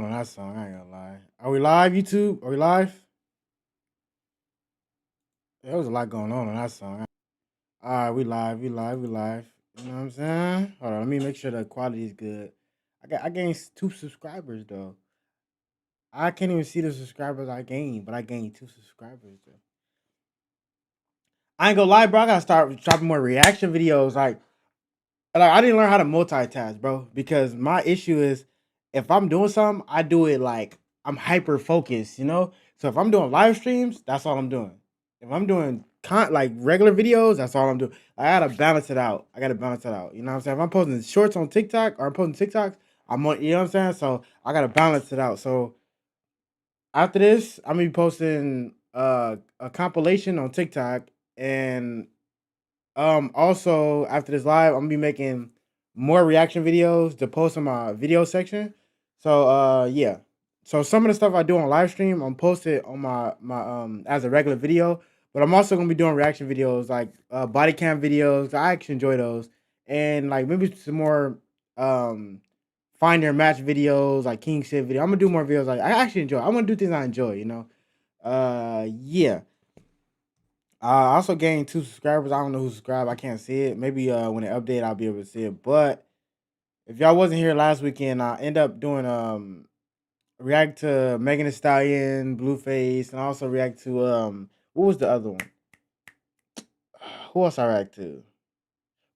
on that song. I ain't gonna lie. Are we live, YouTube? Are we live? There was a lot going on that song. All right, we live. We live. We live. You know what I'm saying? Hold on, let me make sure the quality is good. I gained 2 subscribers though. I can't even see the subscribers I gained, but I gained 2 subscribers though. I ain't gonna lie, bro. I gotta start dropping more reaction videos. Like I didn't learn how to multitask, bro, because my issue is if I'm doing something, I do it like I'm hyper focused, you know? So if I'm doing live streams, that's all I'm doing. If I'm doing like regular videos, that's all I'm doing. I gotta balance it out. I gotta balance it out. You know what I'm saying? If I'm posting shorts on TikTok or I'm posting TikToks, I'm on, you know what I'm saying? So I gotta balance it out. So after this, I'm gonna be posting a compilation on TikTok and also after this live, I'm gonna be making more reaction videos to post on my video section. So yeah. So some of the stuff I do on live stream, I'm posted on my as a regular video, but I'm also gonna be doing reaction videos like body cam videos. I actually enjoy those. And like maybe some more find their match videos, like King Shit video. I'm gonna do more videos like I actually enjoy. I'm gonna do things I enjoy, you know. Yeah. I also gained 2 subscribers. I don't know who subscribed. I can't see it. Maybe when it update, I'll be able to see it. But if y'all wasn't here last weekend, I end up doing react to Megan Thee Stallion, Blueface, and I also react to what was the other one? Who else I react to?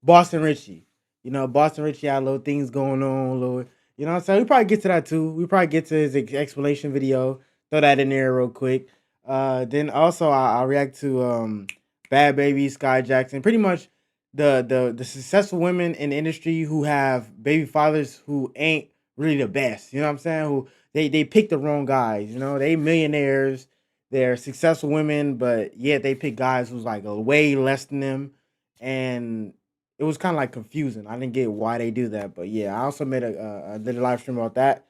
Boston Richie. You know, Boston Richie had little things going on, little. You know what I'm saying? We probably get to that too. We probably get to his explanation video. Throw that in there real quick. Then also I react to Bad Baby, Sky Jackson. Pretty much the successful women in the industry who have baby fathers who ain't really the best. You know what I'm saying? Who they pick the wrong guys. You know, they millionaires. They're successful women, but yet they pick guys who's like a way less than them, and it was kind of like confusing. I didn't get why they do that, but yeah, I also made a did a live stream about that.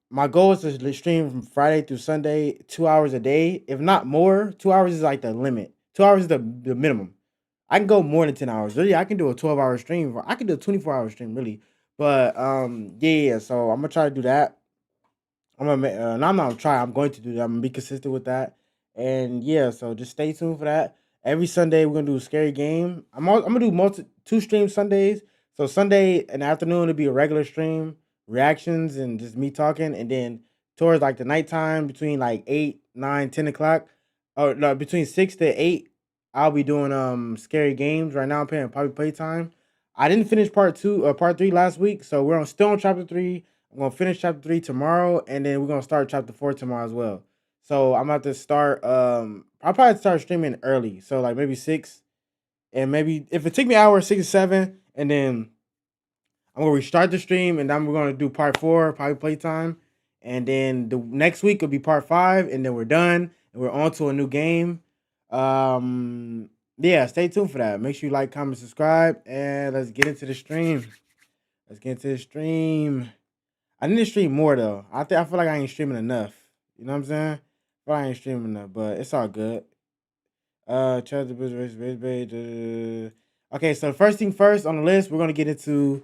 My goal is to stream from Friday through Sunday, 2 hours a day, if not more. 2 hours is like the limit. 2 hours is the minimum. I can go more than 10 hours. Really, I can do a 12-hour stream. I can do a 24-hour stream, really. But yeah. So I'm gonna try to do that. I'm gonna no, I'm not gonna try. I'm going to do that. I'm gonna be consistent with that. And yeah, so just stay tuned for that. Every Sunday we're gonna do a scary game. I'm gonna do 2 streams Sundays. So Sunday in the afternoon it'll be a regular stream, reactions and just me talking, and then towards like the nighttime between like 8, 9, 10 o'clock, or no, between 6 to 8, I'll be doing scary games. Right now I'm playing Poppy Playtime. I didn't finish part 3 last week, so we're still on chapter 3. I'm gonna finish chapter 3 tomorrow, and then we're gonna start chapter 4 tomorrow as well. So I'm about to start. I'll probably start streaming early, so like maybe 6, and maybe if it take me an hour, 6 or 7, and then I'm gonna restart the stream, and then we're gonna do part 4, probably playtime, and then the next week will be part 5, and then we're done, and we're on to a new game. Yeah, stay tuned for that. Make sure you like, comment, subscribe, and let's get into the stream. Let's get into the stream. I need to stream more though. I feel like I ain't streaming enough. You know what I'm saying? But I ain't streaming enough, but it's all good. Chud the race. Okay, so the first thing first on the list, we're gonna get into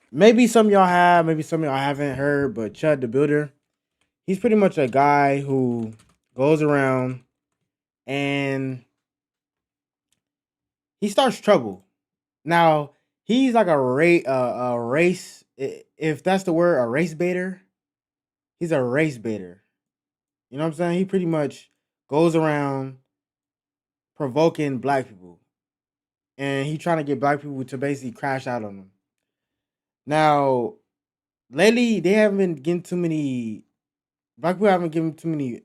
maybe some of y'all have, maybe some of y'all haven't heard, but Chud the Builder. He's pretty much a guy who goes around and he starts trouble. Now he's like a race, if that's the word, a race baiter. He's a race baiter. You know what I'm saying? He pretty much goes around provoking black people, and he trying to get black people to basically crash out on him. Now, lately they haven't been getting too many. Black people haven't given too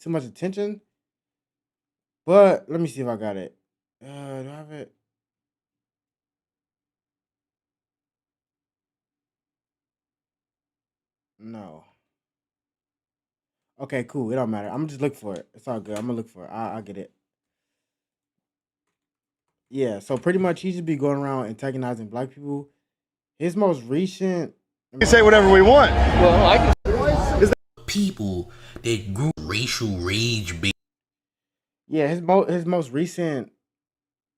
much attention. But let me see if I got it. Do I have it? No. Okay, cool. It don't matter. I'm just look for it. It's all good. I'm gonna look for it. I'll get it. Yeah. So pretty much he just be going around antagonizing black people. His most recent. We can say whatever we want. Well, I can. People that grew racial rage. Yeah, his most recent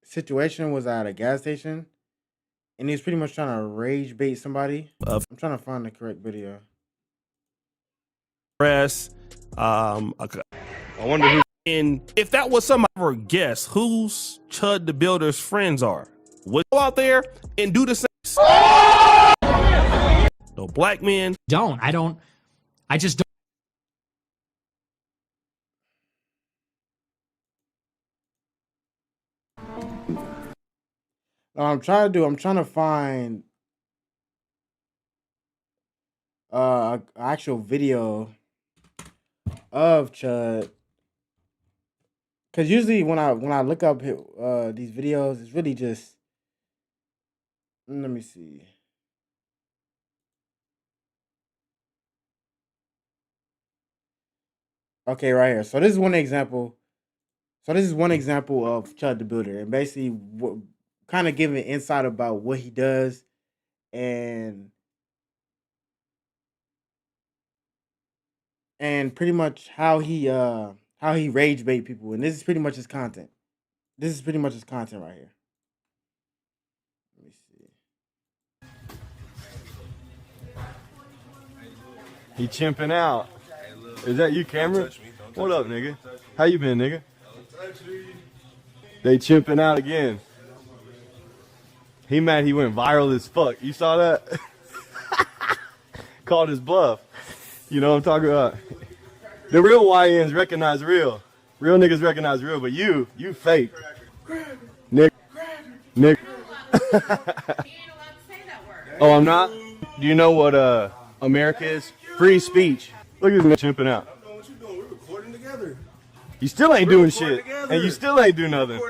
situation was at a gas station, and he's pretty much trying to rage bait somebody. I'm trying to find the correct video. Press. I wonder who. And if that was some of our guess who's Chud the Builder's friends are, would go out there and do the same. No black men. I just don't. I'm trying to find an actual video of Chud, because usually when I look up these videos, it's really just, let me see. Okay, right here. So this is one example. So this is one example of Chud the Builder, and basically kind of giving insight about what he does and pretty much how he rage bait people. And this is pretty much his content. This is pretty much his content right here. Let me see. He chimping out. Is that you, camera? What up, nigga? How you been, nigga? They chimping out again. He mad he went viral as fuck. You saw that? Called his bluff. You know what I'm talking about? The real YNs recognize real. Real niggas recognize real, but you fake. Nick. Nick. Oh, I'm not? Do you know what America is? Free speech. Look at this chimping out. I don't know what you're doing. We're recording together. You still ain't doing shit. And you still ain't doing nothing.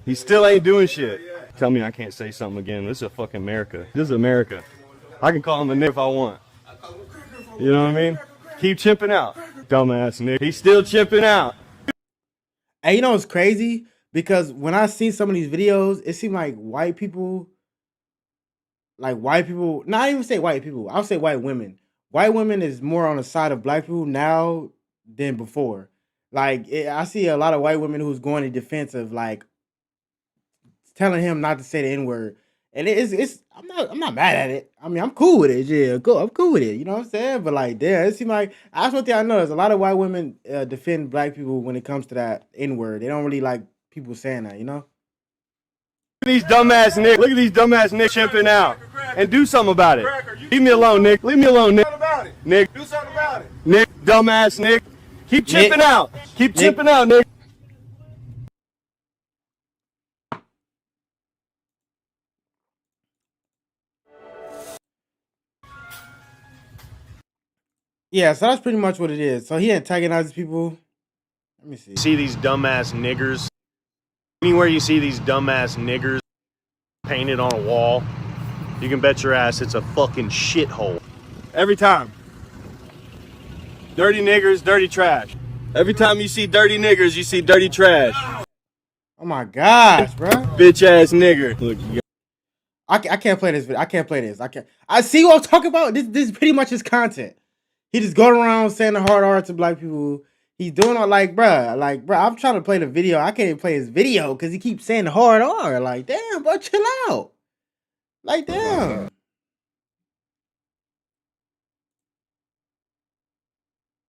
He still ain't doing shit. Tell me I can't say something again. This is fucking America. This is America. I can call him a nigga if I want. You know what I mean? Keep chimping out. Dumbass nigga. He's still chimping out. Hey, you know what's crazy? Because when I seen some of these videos, it seemed like white people, not even say white people, I'll say white women. White women is more on the side of black people now than before. Like, I see a lot of white women who's going in defense of, like, telling him not to say the N-word. And I'm not mad at it. I mean, I'm cool with it. Yeah, cool. I'm cool with it. You know what I'm saying? But like, damn, it seems like, that's one thing I know is a lot of white women defend black people when it comes to that N-word. They don't really like people saying that, you know? Look at these dumbass niggas. Look at these dumbass niggas chimping out. And do something about it. Leave me alone, Nick. Leave me alone, Nick. Nick. Do something about it. Nick, dumbass Nick. Keep chimping out. Keep chimping out, Nick. Yeah, so that's pretty much what it is. So he antagonizes people. Let me see. See these dumbass niggers? Anywhere you see these dumbass niggers painted on a wall, you can bet your ass it's a fucking shithole. Every time. Dirty niggers, dirty trash. Every time you see dirty niggers, you see dirty trash. Oh my gosh, bro. Bitch ass nigger. Look, you I can't play this video. I can't play this. I see what I'm talking about. This is pretty much his content. He just going around saying the hard R to black people. He's doing all bruh, I'm trying to play the video. I can't even play his video because he keeps saying the hard R. Like, damn, bro, chill out. Like, damn.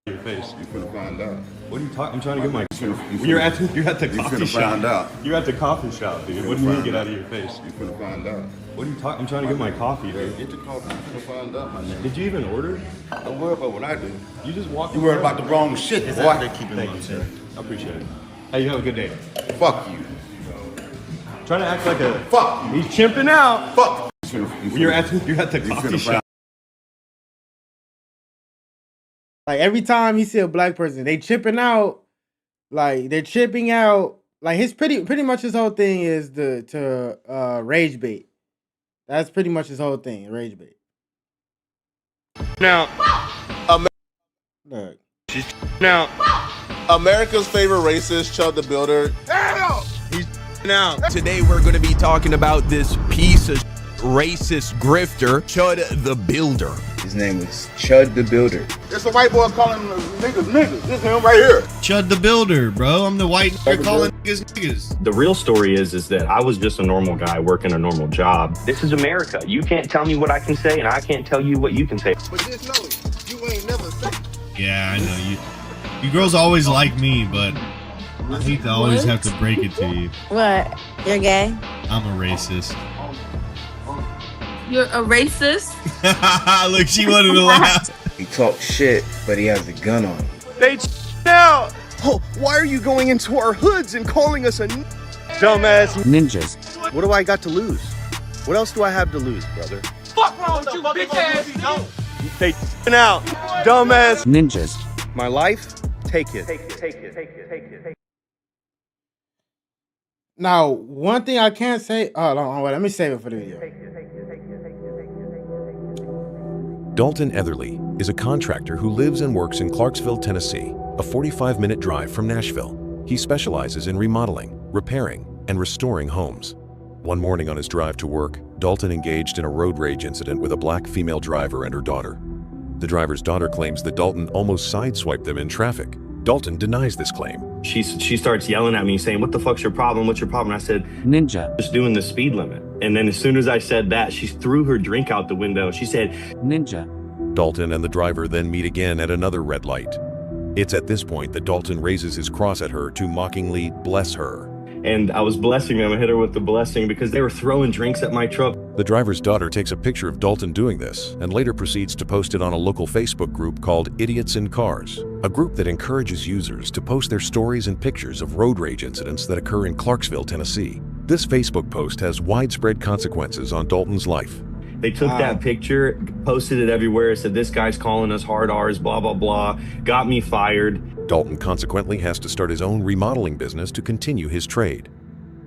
your face. You finna find out. What are you talking? I'm trying to get my. You're at the coffee shop. Find out. You're at the coffee shop, dude. What do you mean get out of your face? You finna find out. What are you talking? I'm trying to get my coffee, dude. Get your coffee. You finna find out, my nigga. Did you even order? Don't worry about what I do. You just walked. You worry about the wrong shit, boy. Thank you, sir. I appreciate it. Hey, you have a good day. Fuck you. Trying to act like a. Fuck you. He's chimping out. Fuck. You're at the coffee shop. Like, every time he see a black person, they chipping out. Like, they're chipping out. Like, his pretty much his whole thing is to rage bait. That's pretty much his whole thing, rage bait. Now, Look. now, America's favorite racist, Chud the Builder. he's now. Today we're going to be talking about this piece of racist grifter, Chud the Builder. His name was Chud the Builder. It's a white boy calling niggas niggas. This him right here. Chud the Builder, bro. I'm the white nigga calling niggas niggas. The real story is that I was just a normal guy working a normal job. This is America. You can't tell me what I can say, and I can't tell you what you can say. But just know, you ain't never say. Yeah, I know you. You girls always like me, but I hate to always have to break it to you. What? You're gay? I'm a racist. You're a racist? Look, she wanted to laugh. He talks shit, but he has a gun on him. They out. Oh, why are you going into our hoods and calling us a dumbass Ninjas. What do I got to lose? What else do I have to lose, brother? Fuck wrong with you, bitch ass. They out, dumbass Ninjas. My life, take it. Now, one thing I can't say. Oh, no, wait, let me save it for the video. Dalton Etherly is a contractor who lives and works in Clarksville, Tennessee, a 45-minute drive from Nashville. He specializes in remodeling, repairing, and restoring homes. One morning on his drive to work, Dalton engaged in a road rage incident with a black female driver and her daughter. The driver's daughter claims that Dalton almost sideswiped them in traffic. Dalton denies this claim. She starts yelling at me saying, what the fuck's your problem? What's your problem? And I said, Ninja. just doing the speed limit. And then as soon as I said that, she threw her drink out the window. She said, Ninja. Dalton and the driver then meet again at another red light. It's at this point that Dalton raises his cross at her to mockingly bless her. and I was blessing them. I hit her with the blessing because they were throwing drinks at my truck. The driver's daughter takes a picture of Dalton doing this and later proceeds to post it on a local Facebook group called Idiots in Cars, a group that encourages users to post their stories and pictures of road rage incidents that occur in Clarksville, Tennessee. This Facebook post has widespread consequences on Dalton's life. They took that picture, posted it everywhere, said this guy's calling us hard R's, blah, blah, blah, got me fired. Dalton consequently has to start his own remodeling business to continue his trade.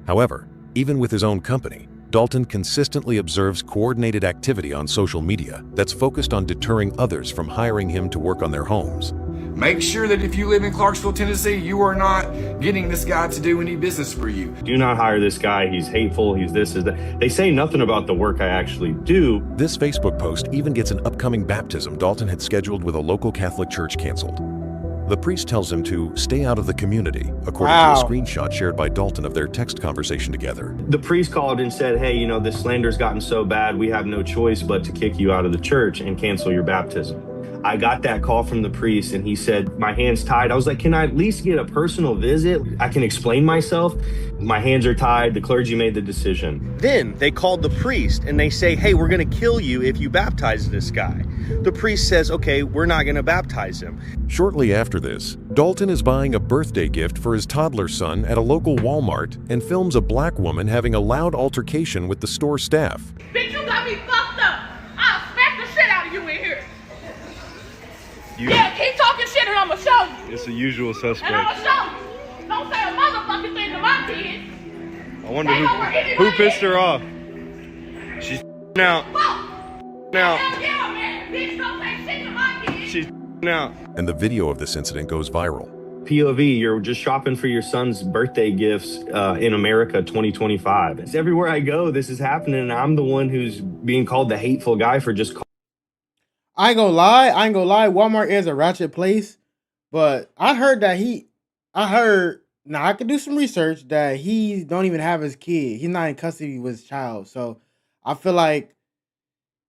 However, even with his own company, Dalton consistently observes coordinated activity on social media that's focused on deterring others from hiring him to work on their homes. Make sure that if you live in Clarksville, Tennessee, you are not getting this guy to do any business for you. Do not hire this guy. He's hateful. He's this, is that. They say nothing about the work I actually do. This Facebook post even gets an upcoming baptism Dalton had scheduled with a local Catholic church canceled. The priest tells him to stay out of the community, according to a screenshot shared by Dalton of their text conversation together. The priest called and said, hey, you know, this slander's gotten so bad, we have no choice but to kick you out of the church and cancel your baptism. I got that call from the priest and he said, my hand's tied. I was like, can I at least get a personal visit? I can explain myself. My hands are tied. The clergy made the decision. Then they called the priest and they say, hey, we're going to kill you if you baptize this guy. The priest says, okay, we're not going to baptize him. Shortly after this, Dalton is buying a birthday gift for his toddler son at a local Walmart and films a black woman having a loud altercation with the store staff. Bitch, you got me fucked up. I'll smack the shit out of you in here. Yeah, keep talking shit and I'ma show you. It's the usual suspect. And I'ma show you. Don't say a motherfucking thing to my kids. I wonder who pissed her off. She's out. Now. Yeah, man. Bitch, don't say shit to my kids. She's out. And the video of this incident goes viral. POV, you're just shopping for your son's birthday gifts in America 2025. It's everywhere I go, this is happening, and I'm the one who's being called the hateful guy for just I ain't gonna lie. Walmart is a ratchet place, but I heard now I could do some research that he don't even have his kid. He's not in custody with his child. So I feel like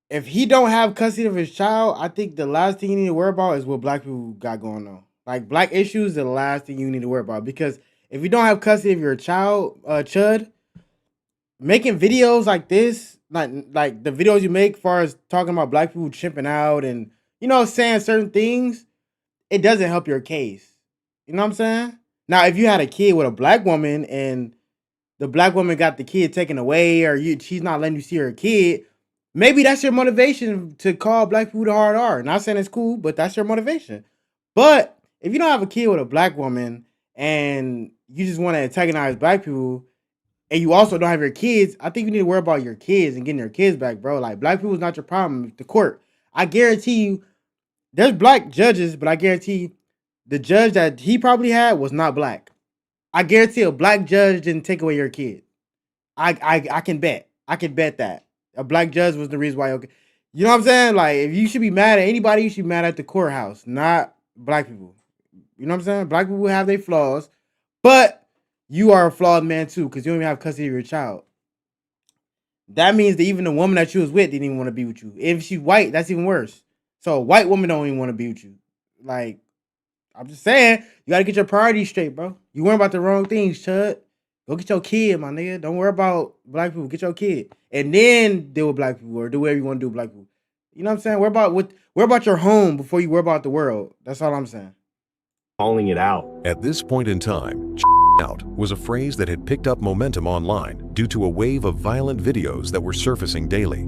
if he don't have custody of his child, I think the last thing you need to worry about is what black people got going on. Like black issues, the last thing you need to worry about, because if you don't have custody of your child, Chud, making videos like this, like the videos you make, far as talking about black people chimping out and saying certain things, it doesn't help your case. You know what I'm saying? Now, if you had a kid with a black woman and the black woman got the kid taken away, or she's not letting you see her kid, maybe that's your motivation to call black people the hard R. Not saying it's cool, but that's your motivation. But if you don't have a kid with a black woman and you just want to antagonize black people, and you also don't have your kids, I think you need to worry about your kids and getting your kids back, bro. Like, black people is not your problem. The court, I guarantee you, there's black judges, but I guarantee you, the judge that he probably had was not black. I guarantee a black judge didn't take away your kid. I can bet. I can bet that. A black judge was the reason why. Okay, you know what I'm saying? Like, if you should be mad at anybody, you should be mad at the courthouse, not black people. You know what I'm saying? Black people have their flaws, but you are a flawed man too, because you don't even have custody of your child. That means that even the woman that you was with didn't even want to be with you. If she's white, that's even worse. So a white woman don't even want to be with you. Like, I'm just saying, you gotta get your priorities straight, bro. You worry about the wrong things, Chud. Go get your kid, my nigga. Don't worry about black people. Get your kid. And then deal with black people or do whatever you want to do with black people. You know what I'm saying? Worry about your home before you worry about the world. That's all I'm saying. Calling it out. At this point in time, out was a phrase that had picked up momentum online due to a wave of violent videos that were surfacing daily.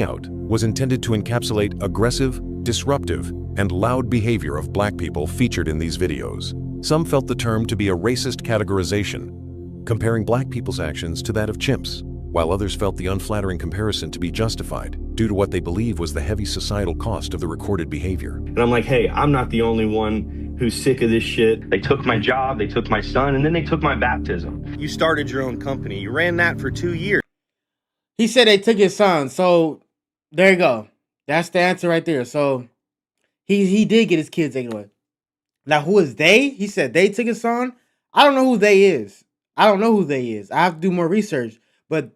Out was intended to encapsulate aggressive, disruptive, and loud behavior of black people featured in these videos. Some felt the term to be a racist categorization, comparing black people's actions to that of chimps, while others felt the unflattering comparison to be justified due to what they believe was the heavy societal cost of the recorded behavior. And I'm like, hey, I'm not the only one who's sick of this shit. They took my job, they took my son, and then they took my baptism. You started your own company. You ran that for 2 years. He said they took his son. So there you go. That's the answer right there. So he did get his kids taken away. Now, who is they? He said they took his son. I don't know who they is. I have to do more research. But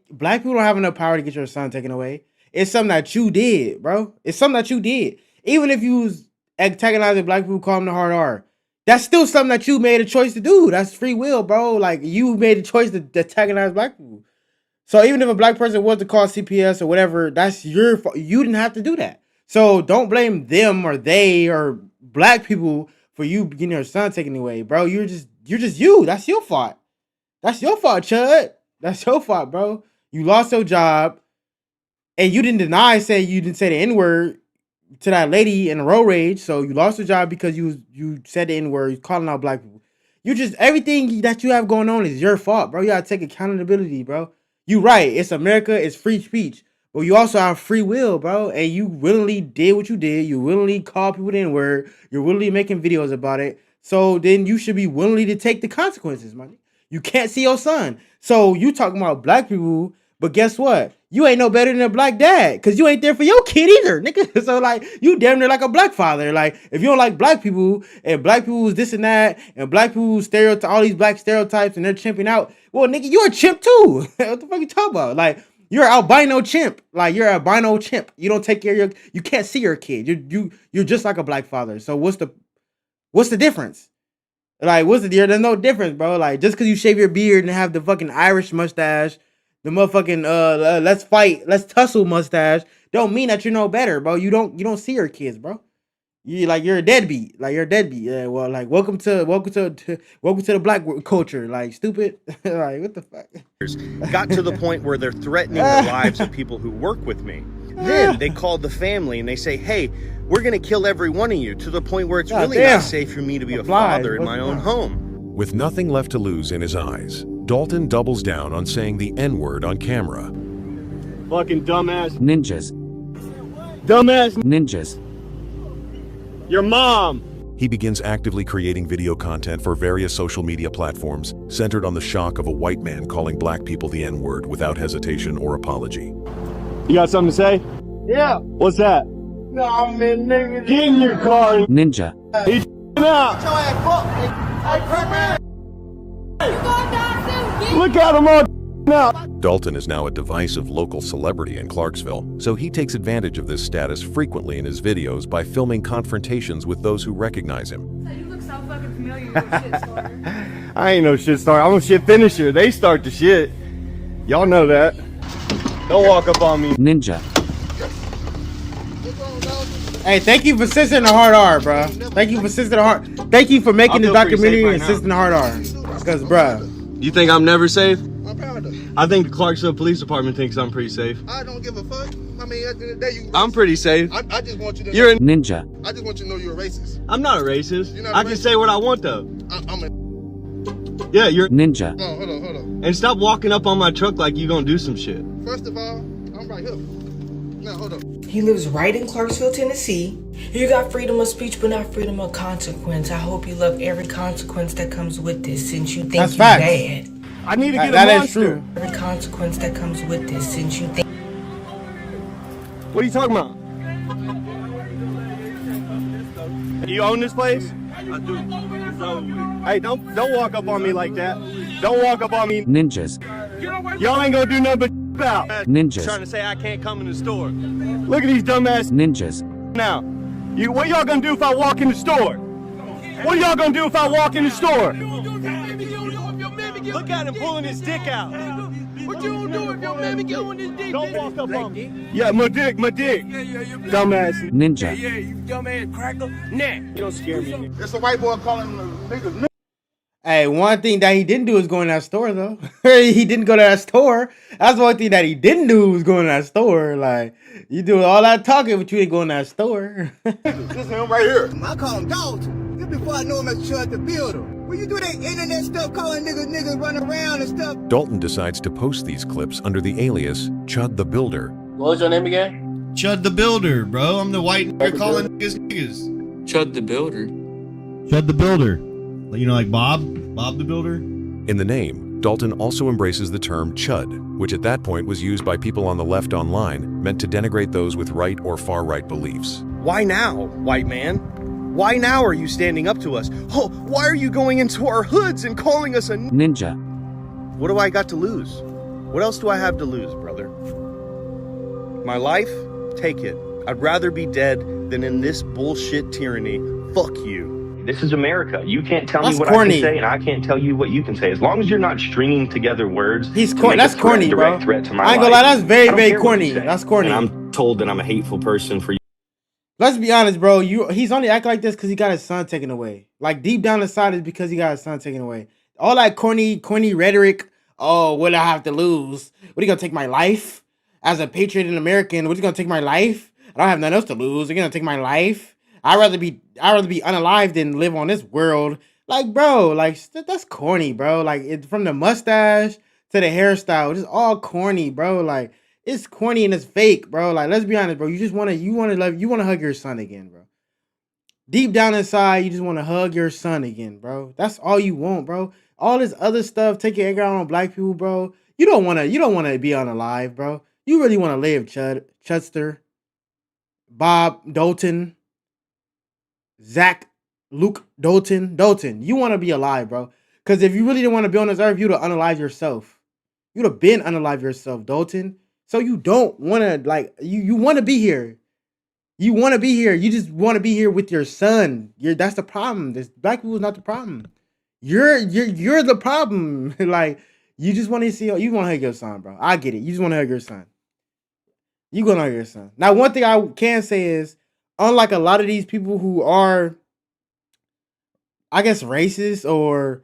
black people don't have enough power to get your son taken away. It's something that you did, bro. It's something that you did. Even if you was antagonizing black people, call them the hard R. That's still something that you made a choice to do. That's free will, bro. Like, you made a choice to antagonize black people. So even if a black person was to call CPS or whatever, that's your fault. You didn't have to do that. So don't blame them or they or black people for you getting your son taken away, bro. You're just you. That's your fault. That's your fault, Chud. That's your fault, bro. You lost your job, and you didn't deny saying you didn't say the N-word to that lady in a road rage. So you lost your job because you said the N-word, you calling out black people. Everything that you have going on is your fault, bro. You gotta take accountability, bro. You right. It's America. It's free speech. But you also have free will, bro. And you willingly did what you did. You willingly called people the N-word. You're willingly making videos about it. So then you should be willingly to take the consequences, man. You can't see your son. So you talking about black people, but guess what? You ain't no better than a black dad, because you ain't there for your kid either, nigga. So, like, you damn near like a black father. Like, if you don't like black people, and black people was this and that, and black people stereotype, all these black stereotypes, and they're chimping out, well, nigga, you're a chimp too. What the fuck you talking about? Like, you're an albino chimp. Like, you're an albino chimp. You don't take care of you can't see your kid. You're just like a black father. So what's the difference? Like, there's no difference, bro. Like, just because you shave your beard and have the fucking Irish mustache, the motherfucking let's tussle mustache, don't mean that you're no better, bro. You don't see your kids, bro. You're a deadbeat. Like, you're a deadbeat. Yeah, well, like, welcome to the black culture. Like, stupid. Like, what the fuck? Got to the point where they're threatening the lives of people who work with me. Then they called the family and they say, hey, we're going to kill every one of you, to the point where it's really not safe for me to be a father in my own home. With nothing left to lose in his eyes, Dalton doubles down on saying the N-word on camera. Fucking dumbass. Ninjas. Dumbass. Ninjas. Your mom. He begins actively creating video content for various social media platforms centered on the shock of a white man calling black people the N-word without hesitation or apology. You got something to say? Yeah. What's that? Nah, man, nigga. Get in your car. Ninja. He's out. Look at him all now. Dalton is now a divisive local celebrity in Clarksville, so he takes advantage of this status frequently in his videos by filming confrontations with those who recognize him. You look so fucking familiar, you shit starter. I ain't no shit starter. I'm a shit finisher. They start the shit. Y'all know that. Don't walk up on me. Ninja. Hey, thank you for censoring the hard R, bro. Thank you for censoring the hard. Thank you for making the documentary and censoring the hard R. Because, bro. You think I'm never safe? I'm proud of it. I think the Clarksville Police Department thinks I'm pretty safe. I don't give a fuck. I mean, at the end of the day, I'm pretty safe. I just want you to You're a ninja. I just want you to know you're a racist. I'm not a racist. You're not I a can racist. say what I want though. I'm a... Yeah, you're ninja. No, hold on. And stop walking up on my truck like you gonna do some shit. First of all, I'm right here. Now, hold on. He lives right in Clarksville, Tennessee. You got freedom of speech, but not freedom of consequence. I hope you love every consequence that comes with this, since you think you're bad. I need to get a that is monster. true. The consequence that comes with this, since you think. What are you talking about? You own this place? I do. Hey, don't walk up on me like that. Don't walk up on me. Ninjas. Y'all ain't gonna do nothing but out. Ninjas. Trying to say I can't come in the store. Look at these dumbass Ninjas. now. What y'all gonna do if I walk in the store? What y'all gonna do if I walk in the store? Look at him pulling his dick out. What you gonna do if your mammy get on this dick? Don't walk up on me. Yeah, my dick. Dumbass. Ninja. Yeah, you dumbass cracker. Nah. You don't scare me. It's a white boy calling niggas. Hey, one thing that he didn't do is go in that store though. He didn't go to that store. That's one thing that he didn't do was go in that store. Like, you do all that talking, but you ain't going in that store. This is him right here. I call him Dalton. Just before I know him as Chud the Builder. When you do that internet stuff, calling niggas running around and stuff. Dalton decides to post these clips under the alias Chud the Builder. What was your name again? Chud the Builder, bro. I'm the white nigga calling niggas. Chud the Builder. Chud the Builder. You know, like Bob the Builder? In the name, Dalton also embraces the term Chud, which at that point was used by people on the left online, meant to denigrate those with right or far-right beliefs. Why now, white man? Why now are you standing up to us? Oh, why are you going into our hoods and calling us a Ninja. What do I got to lose? What else do I have to lose, brother? My life? Take it. I'd rather be dead than in this bullshit tyranny. Fuck you. This is America. You can't tell That's me what corny. I can say, and I can't tell you what you can say. As long as you're not stringing together words. He's corny. That's corny, bro. Threat to my I ain't gonna life. lie, that's very, I don't very care what corny. you say. That's corny. And I'm told that I'm a hateful person for you. Let's be honest, bro. He's only acting like this because he got his son taken away. Like, deep down inside is because he got his son taken away. All that corny rhetoric. Oh, what do I have to lose? What, are you gonna take my life? As a patriot and American, what, you gonna take my life? I don't have nothing else to lose. You're gonna take my life? I'd rather be unalive than live on this world. Like, bro, like, that's corny, bro. Like, from the mustache to the hairstyle, it's all corny, bro. Like, it's corny and it's fake, bro. Like, let's be honest, bro. You want to hug your son again, bro. Deep down inside, you just want to hug your son again, bro. That's all you want, bro. All this other stuff, take your anger out on black people, bro. You don't want to be unalive, bro. You really want to live, Chudster, Bob, Dalton, Zach, Luke, Dalton. You want to be alive, bro. Because if you really didn't want to be on this earth, you'd have unalived yourself. You'd have been unalived yourself, Dalton. So you don't want to, like, you want to be here. You want to be here. You just want to be here with your son. That's the problem. This black people is not the problem. You're the problem. Like, you just want to hug your son, bro. I get it. You just want to hug your son. You gonna hug your son. Now, one thing I can say is, unlike a lot of these people who are, I guess, racist or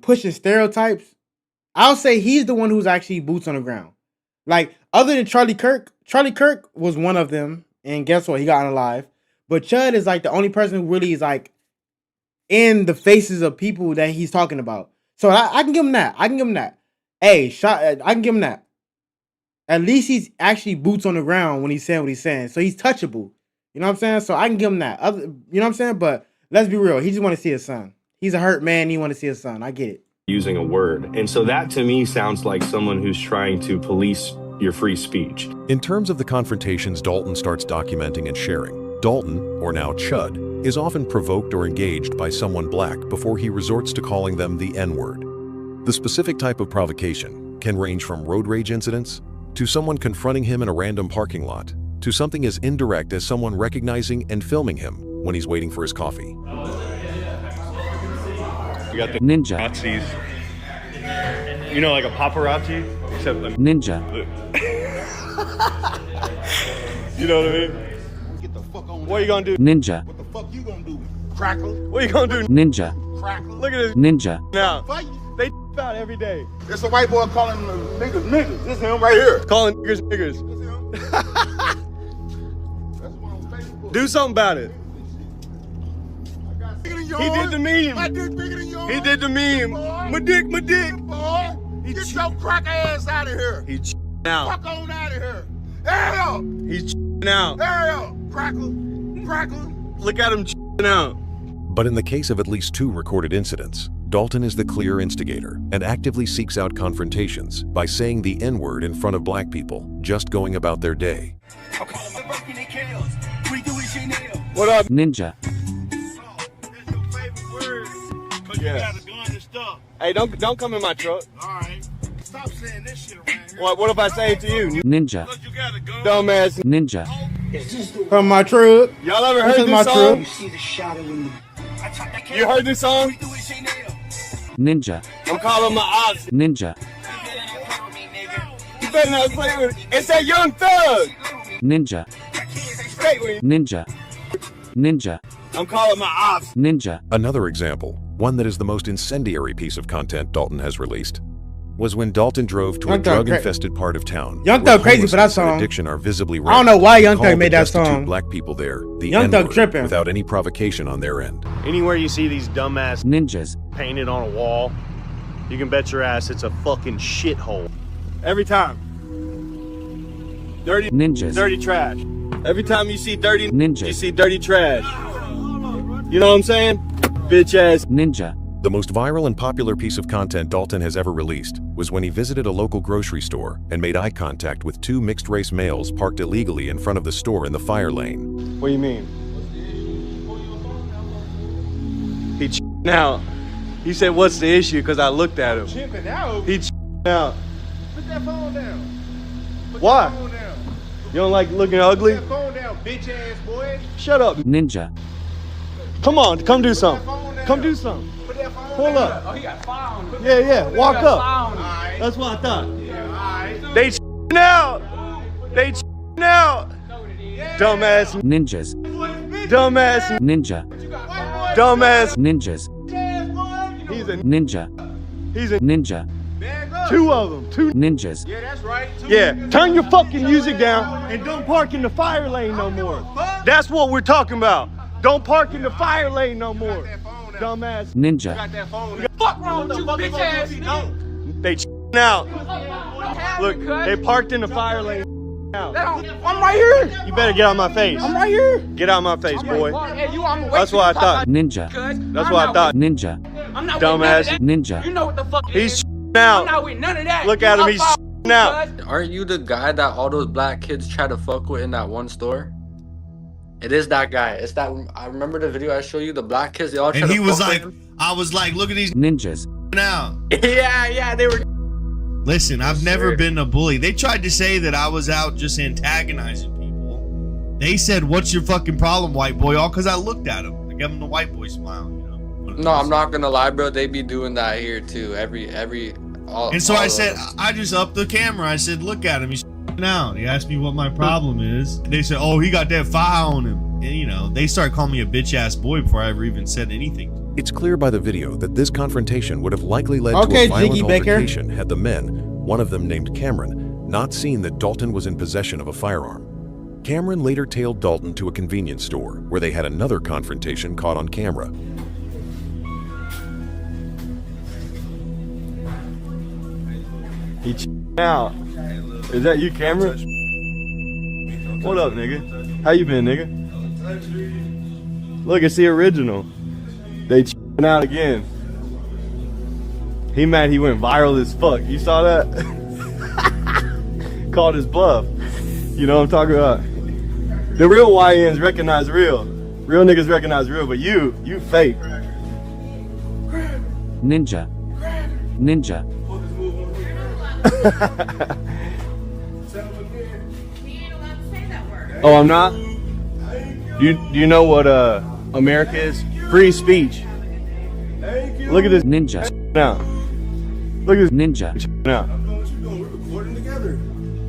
pushing stereotypes, I'll say he's the one who's actually boots on the ground. Like, other than Charlie Kirk was one of them, and guess what? He got unalive. But Chud is like the only person who really is like in the faces of people that he's talking about. So I can give him that. Hey, I can give him that. At least he's actually boots on the ground when he's saying what he's saying. So he's touchable. You know what I'm saying? So I can give him that. You know what I'm saying? But let's be real. He just want to see his son. He's a hurt man. He want to see his son. I get it. Using a word. And so that to me sounds like someone who's trying to police your free speech. In terms of the confrontations Dalton starts documenting and sharing, Dalton, or now Chud, is often provoked or engaged by someone black before he resorts to calling them the N-word. The specific type of provocation can range from road rage incidents to someone confronting him in a random parking lot, to something as indirect as someone recognizing and filming him when he's waiting for his coffee. You got the Ninja. Nazis. You know, like a paparazzi, except like Ninja. You know what I mean? Get the fuck on. What are you gonna do? Ninja. What the fuck you gonna do? Crackle. What are you gonna do? Ninja. Crackle. Look at this Ninja. now. They out every day. It's a white boy calling niggas. This is him right here. Calling niggas. Do something about it. He did the meme. My dick bigger than yours. He did the meme. My dick. Boy, get your cracker ass out of here. He's now. Fuck on out of here. Hell. He's now. Hell. Crackle. Look at him now. But in the case of at least 2 recorded incidents, Dalton is the clear instigator and actively seeks out confrontations by saying the N-word in front of black people, just going about their day. What up? Ninja. Yeah. Hey, don't come in my truck. Alright. Stop saying this shit around here. What if I say it to you? Ninja. Dumbass. Ninja. From my truck. Y'all ever This heard is my this song? truck. You heard this song? Ninja. I'm calling my ops. Ninja. You better not play with it. It's that Young Thug. Ninja. Straight with it. Ninja. Ninja. I'm calling my ops. Ninja. Another example, one that is the most incendiary piece of content Dalton has released, was when Dalton drove to a drug-infested part of town. Young where Thug crazy for that homelessness and song. addiction are visibly I don't know why Young Thug called made the that destitute song. black people there the Young Thug N-word tripping. without any provocation on their end. Anywhere you see these dumbass ninjas painted on a wall, you can bet your ass it's a fucking shithole. Every time. Dirty ninjas. Dirty trash. Every time you see dirty ninjas, you see dirty trash. You know what I'm saying? Bitch ass ninja. The most viral and popular piece of content Dalton has ever released was when he visited a local grocery store and made eye contact with two mixed-race males parked illegally in front of the store in the fire lane. What do you mean? He ch***ing out. He said, "What's the issue?" Because I looked at him. Chipping out? He ch***ing out. Put that phone down. Put Why? that phone down. You don't like looking ugly? Put that phone down, bitch ass boy. Shut up. Ninja. Come on, come do something. Come do something. Put that phone Pull down. up. Oh, he got found. Yeah, walk up. Alright. That's what I thought. Yeah, alright. They ch***ing out. They ch***ing out. Dumbass. Ninjas. Dumbass. Ninja. Dumbass. Ninjas. He's a Ninja. He's a Ninja. two of them. Two ninjas. Yeah, that's right. Yeah, turn your fucking music down and don't park in the fire lane no more. That's what we're talking about. Don't park in the fire lane no more. Dumbass. Ninja. Fuck wrong with you, bitch ass nigga. They ch***ing out. Look, they parked in the fire lane. Out. I'm right here. You better get out my face. I'm right here. Get out my face, boy. Hey, I'm That's what I thought. Ninja. That's what I thought. Ninja. I'm not Dumbass. with Ninja. You know what the fuck He's I'm out. not with none of that. Look at him. He's out. Aren't you the guy that all those black kids try to fuck with in that one store? It is that guy. It's that. I remember the video I showed you. The black kids. They all try And to he was fuck like, with him. I was like, look at these ninjas. Now. Yeah, they were. Listen, I've never been a bully. They tried to say that I was out just antagonizing people. They said, "What's your fucking problem, white boy?" All because I looked at him. I gave him the white boy smile. You know. No, I'm not gonna lie, bro. They be doing that here too. And so I said, I just upped the camera. I said, "Look at him. He's out." He asked me what my problem is. They said, "Oh, he got that fire on him." And you know, they started calling me a bitch ass boy before I ever even said anything. It's clear by the video that this confrontation would have likely led to a violent altercation had the men, one of them named Cameron, not seen that Dalton was in possession of a firearm. Cameron later tailed Dalton to a convenience store where they had another confrontation caught on camera. He out. Is that you, Cameron? What up, nigga? How you been, nigga? Look, it's the original. They out again. He mad he went viral as fuck. You saw that? Called his bluff. You know what I'm talking about? The real YNs recognize real. Real niggas recognize real, but you fake. Ninja. Ninja. Oh, I'm not? Do you know what America is? Free speech. Look at this ninja. Now. Look at this ninja. Now.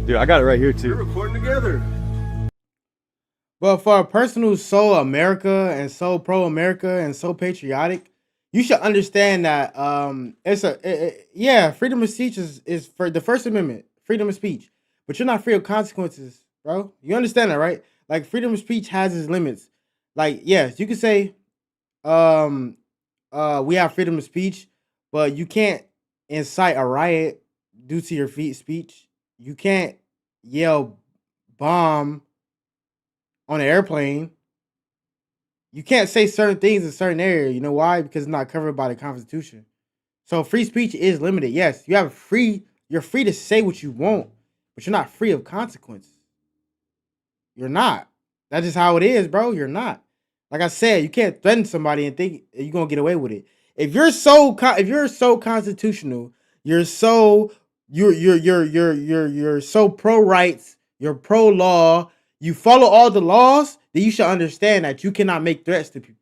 Dude, I got it right here too. We're recording together. Well, for a person who's so America and so pro-America and so patriotic, you should understand that freedom of speech is for the First Amendment, freedom of speech. But you're not free of consequences, bro. You understand that, right? Like, freedom of speech has its limits. Like, yes, you can say we have freedom of speech, but you can't incite a riot due to your speech. You can't yell bomb on an airplane. You can't say certain things in certain areas. You know why? Because it's not covered by the Constitution. So free speech is limited. Yes, you're free to say what you want, but you're not free of consequences. You're not. That's just how it is, bro. You're not. Like I said, you can't threaten somebody and think you're gonna get away with it. If you're so constitutional, you're so pro rights, you're pro law, you follow all the laws, then you should understand that you cannot make threats to people.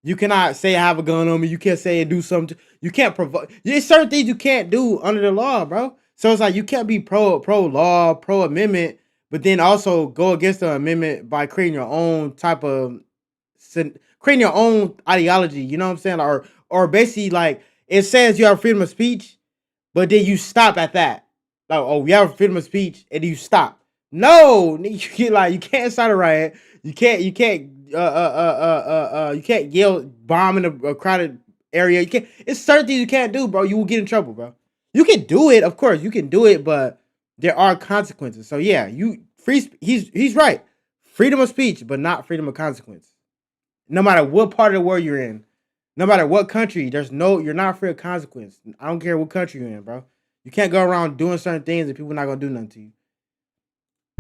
You cannot say I have a gun on me. You can't say do something. You can't provoke. There's certain things you can't do under the law, bro. So it's like you can't be pro law, pro amendment, but then also go against the amendment by creating your own type of creating your own ideology. You know what I'm saying? Or basically like it says you have freedom of speech, but then you stop at that. Like, oh, we have freedom of speech, and you stop. No, you can't start a riot. You can't yell bomb in a crowded area. You can't. It's certain things you can't do, bro. You will get in trouble, bro. You can do it, of course. You can do it, but there are consequences. So yeah, he's right. Freedom of speech, but not freedom of consequence. No matter what part of the world you're in, no matter what country, you're not free of consequence. I don't care what country you're in, bro. You can't go around doing certain things and people are not gonna do nothing to you.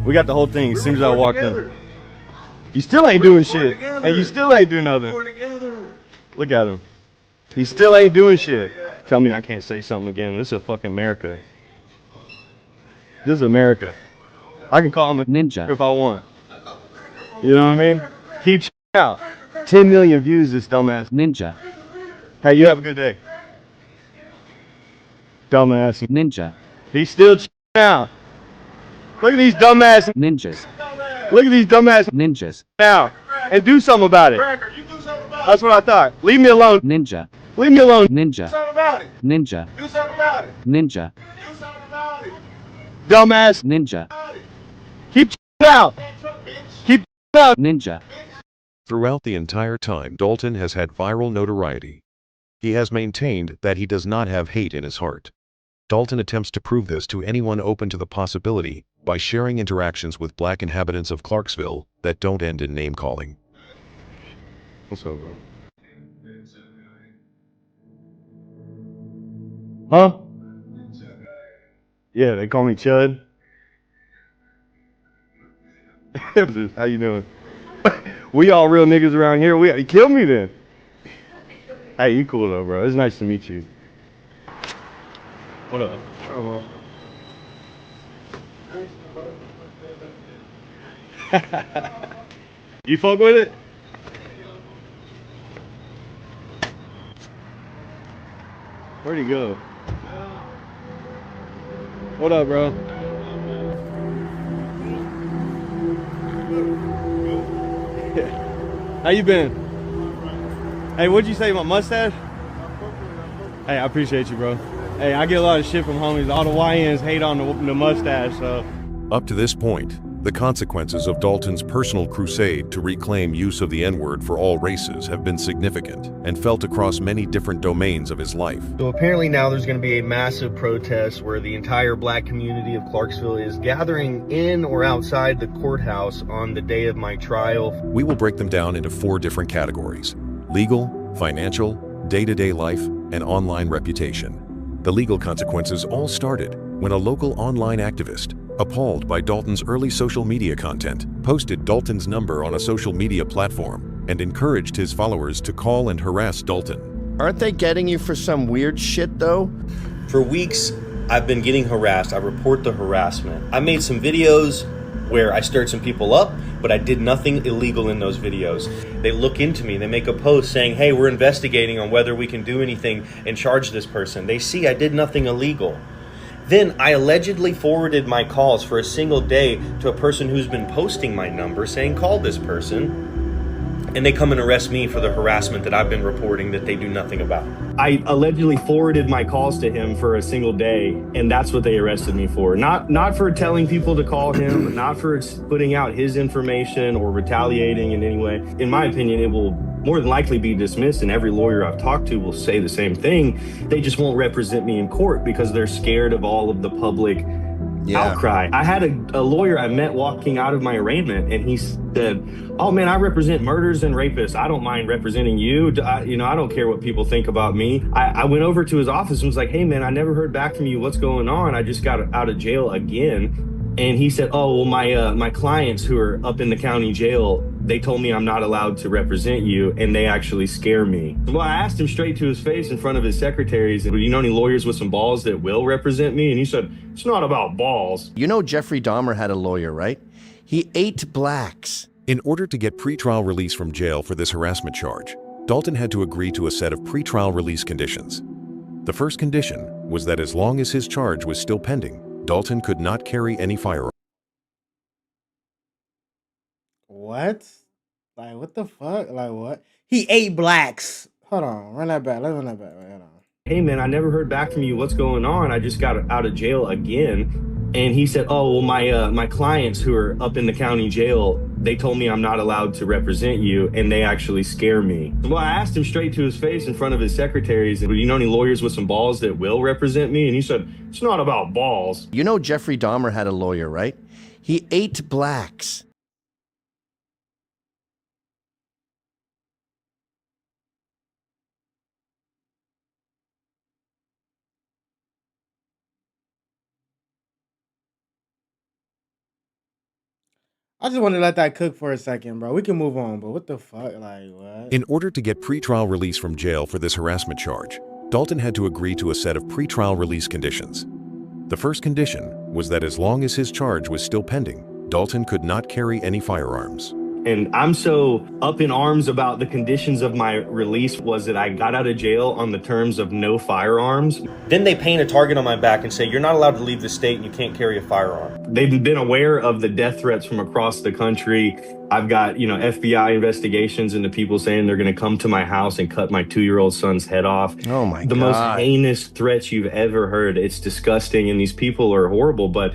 We got the whole thing as soon as I walked in. You still ain't doing shit. And you still ain't doing nothing. Look at him. He still ain't doing shit. Tell me I can't say something again. This is fucking America. This is America. I can call him a ninja if I want. You know what I mean? Keep out. 10 million views, this dumbass ninja. Hey, you have a good day. Dumbass ninja. He's still out. Look at these dumbass ninjas. Look at these dumbass ninjas. Now, and do something about it. That's what I thought. Leave me alone. Ninja. Leave me alone. Ninja. Do something about it. Ninja. Do something about it. Ninja. Do something about it. Dumbass ninja. Keep out. Keep out. Ninja. Throughout the entire time, Dalton has had viral notoriety. He has maintained that he does not have hate in his heart. Dalton attempts to prove this to anyone open to the possibility by sharing interactions with black inhabitants of Clarksville that don't end in name-calling. What's up, bro? Huh? Yeah, they call me Chud. How you doing? We all real niggas around here. You killed me then. Hey, you cool though, bro. It's nice to meet you. What up? Oh, you fuck with it? Where'd he go? What up, bro? How you been? Hey, what'd you say, my mustache? Hey, I appreciate you, bro. Hey, I get a lot of shit from homies. All the YNs hate on the mustache, so. Up to this point, the consequences of Dalton's personal crusade to reclaim use of the N-word for all races have been significant and felt across many different domains of his life. So apparently now there's going to be a massive protest where the entire black community of Clarksville is gathering in or outside the courthouse on the day of my trial. We will break them down into 4 different categories: legal, financial, day-to-day life, and online reputation. The legal consequences all started when a local online activist, appalled by Dalton's early social media content, posted Dalton's number on a social media platform and encouraged his followers to call and harass Dalton. Aren't they getting you for some weird shit though? For weeks, I've been getting harassed. I report the harassment. I made some videos where I stirred some people up, but I did nothing illegal in those videos. They look into me, they make a post saying, hey, we're investigating on whether we can do anything and charge this person. They see I did nothing illegal. Then I allegedly forwarded my calls for a single day to a person who's been posting my number saying, call this person. And they come and arrest me for the harassment that I've been reporting that they do nothing about. I allegedly forwarded my calls to him for a single day, and that's what they arrested me for. Not for telling people to call him, not for putting out his information or retaliating in any way. In my opinion, it will more than likely be dismissed, and every lawyer I've talked to will say the same thing. They just won't represent me in court because they're scared of all of the public outcry. I had a lawyer I met walking out of my arraignment, and he said, "Oh man, I represent murderers and rapists. I don't mind representing you. I don't care what people think about me." I went over to his office and was like, "Hey man, I never heard back from you. What's going on? I just got out of jail again." And he said, "Oh, well, my clients who are up in the county jail, they told me I'm not allowed to represent you, and they actually scare me." Well, I asked him straight to his face in front of his secretaries, "Do you know any lawyers with some balls that will represent me?" And he said, "It's not about balls." You know Jeffrey Dahmer had a lawyer, right? He ate blacks. In order to get pretrial release from jail for this harassment charge, Dalton had to agree to a set of pretrial release conditions. The first condition was that as long as his charge was still pending, Dalton could not carry any firearm. What? Like, what the fuck? Like, what? He ate blacks. Hold on. Run that back. Let's run that back. Hold on. "Hey man, I never heard back from you. What's going on? I just got out of jail again." And he said, "Oh, well, my clients who are up in the county jail, they told me I'm not allowed to represent you, and they actually scare me." Well, I asked him straight to his face in front of his secretaries, "Do you know any lawyers with some balls that will represent me?" And he said, "It's not about balls." You know Jeffrey Dahmer had a lawyer, right? He ate blacks. I just want to let that cook for a second, bro. We can move on, but what the fuck? Like, what? In order to get pretrial release from jail for this harassment charge, Dalton had to agree to a set of pretrial release conditions. The first condition was that as long as his charge was still pending, Dalton could not carry any firearms. And I'm so up in arms about the conditions of my release was that I got out of jail on the terms of no firearms. Then they paint a target on my back and say, "You're not allowed to leave the state and you can't carry a firearm." They've been aware of the death threats from across the country. I've got, FBI investigations into people saying they're going to come to my house and cut my 2-year-old son's head off. Oh my God. The most heinous threats you've ever heard. It's disgusting, and these people are horrible, but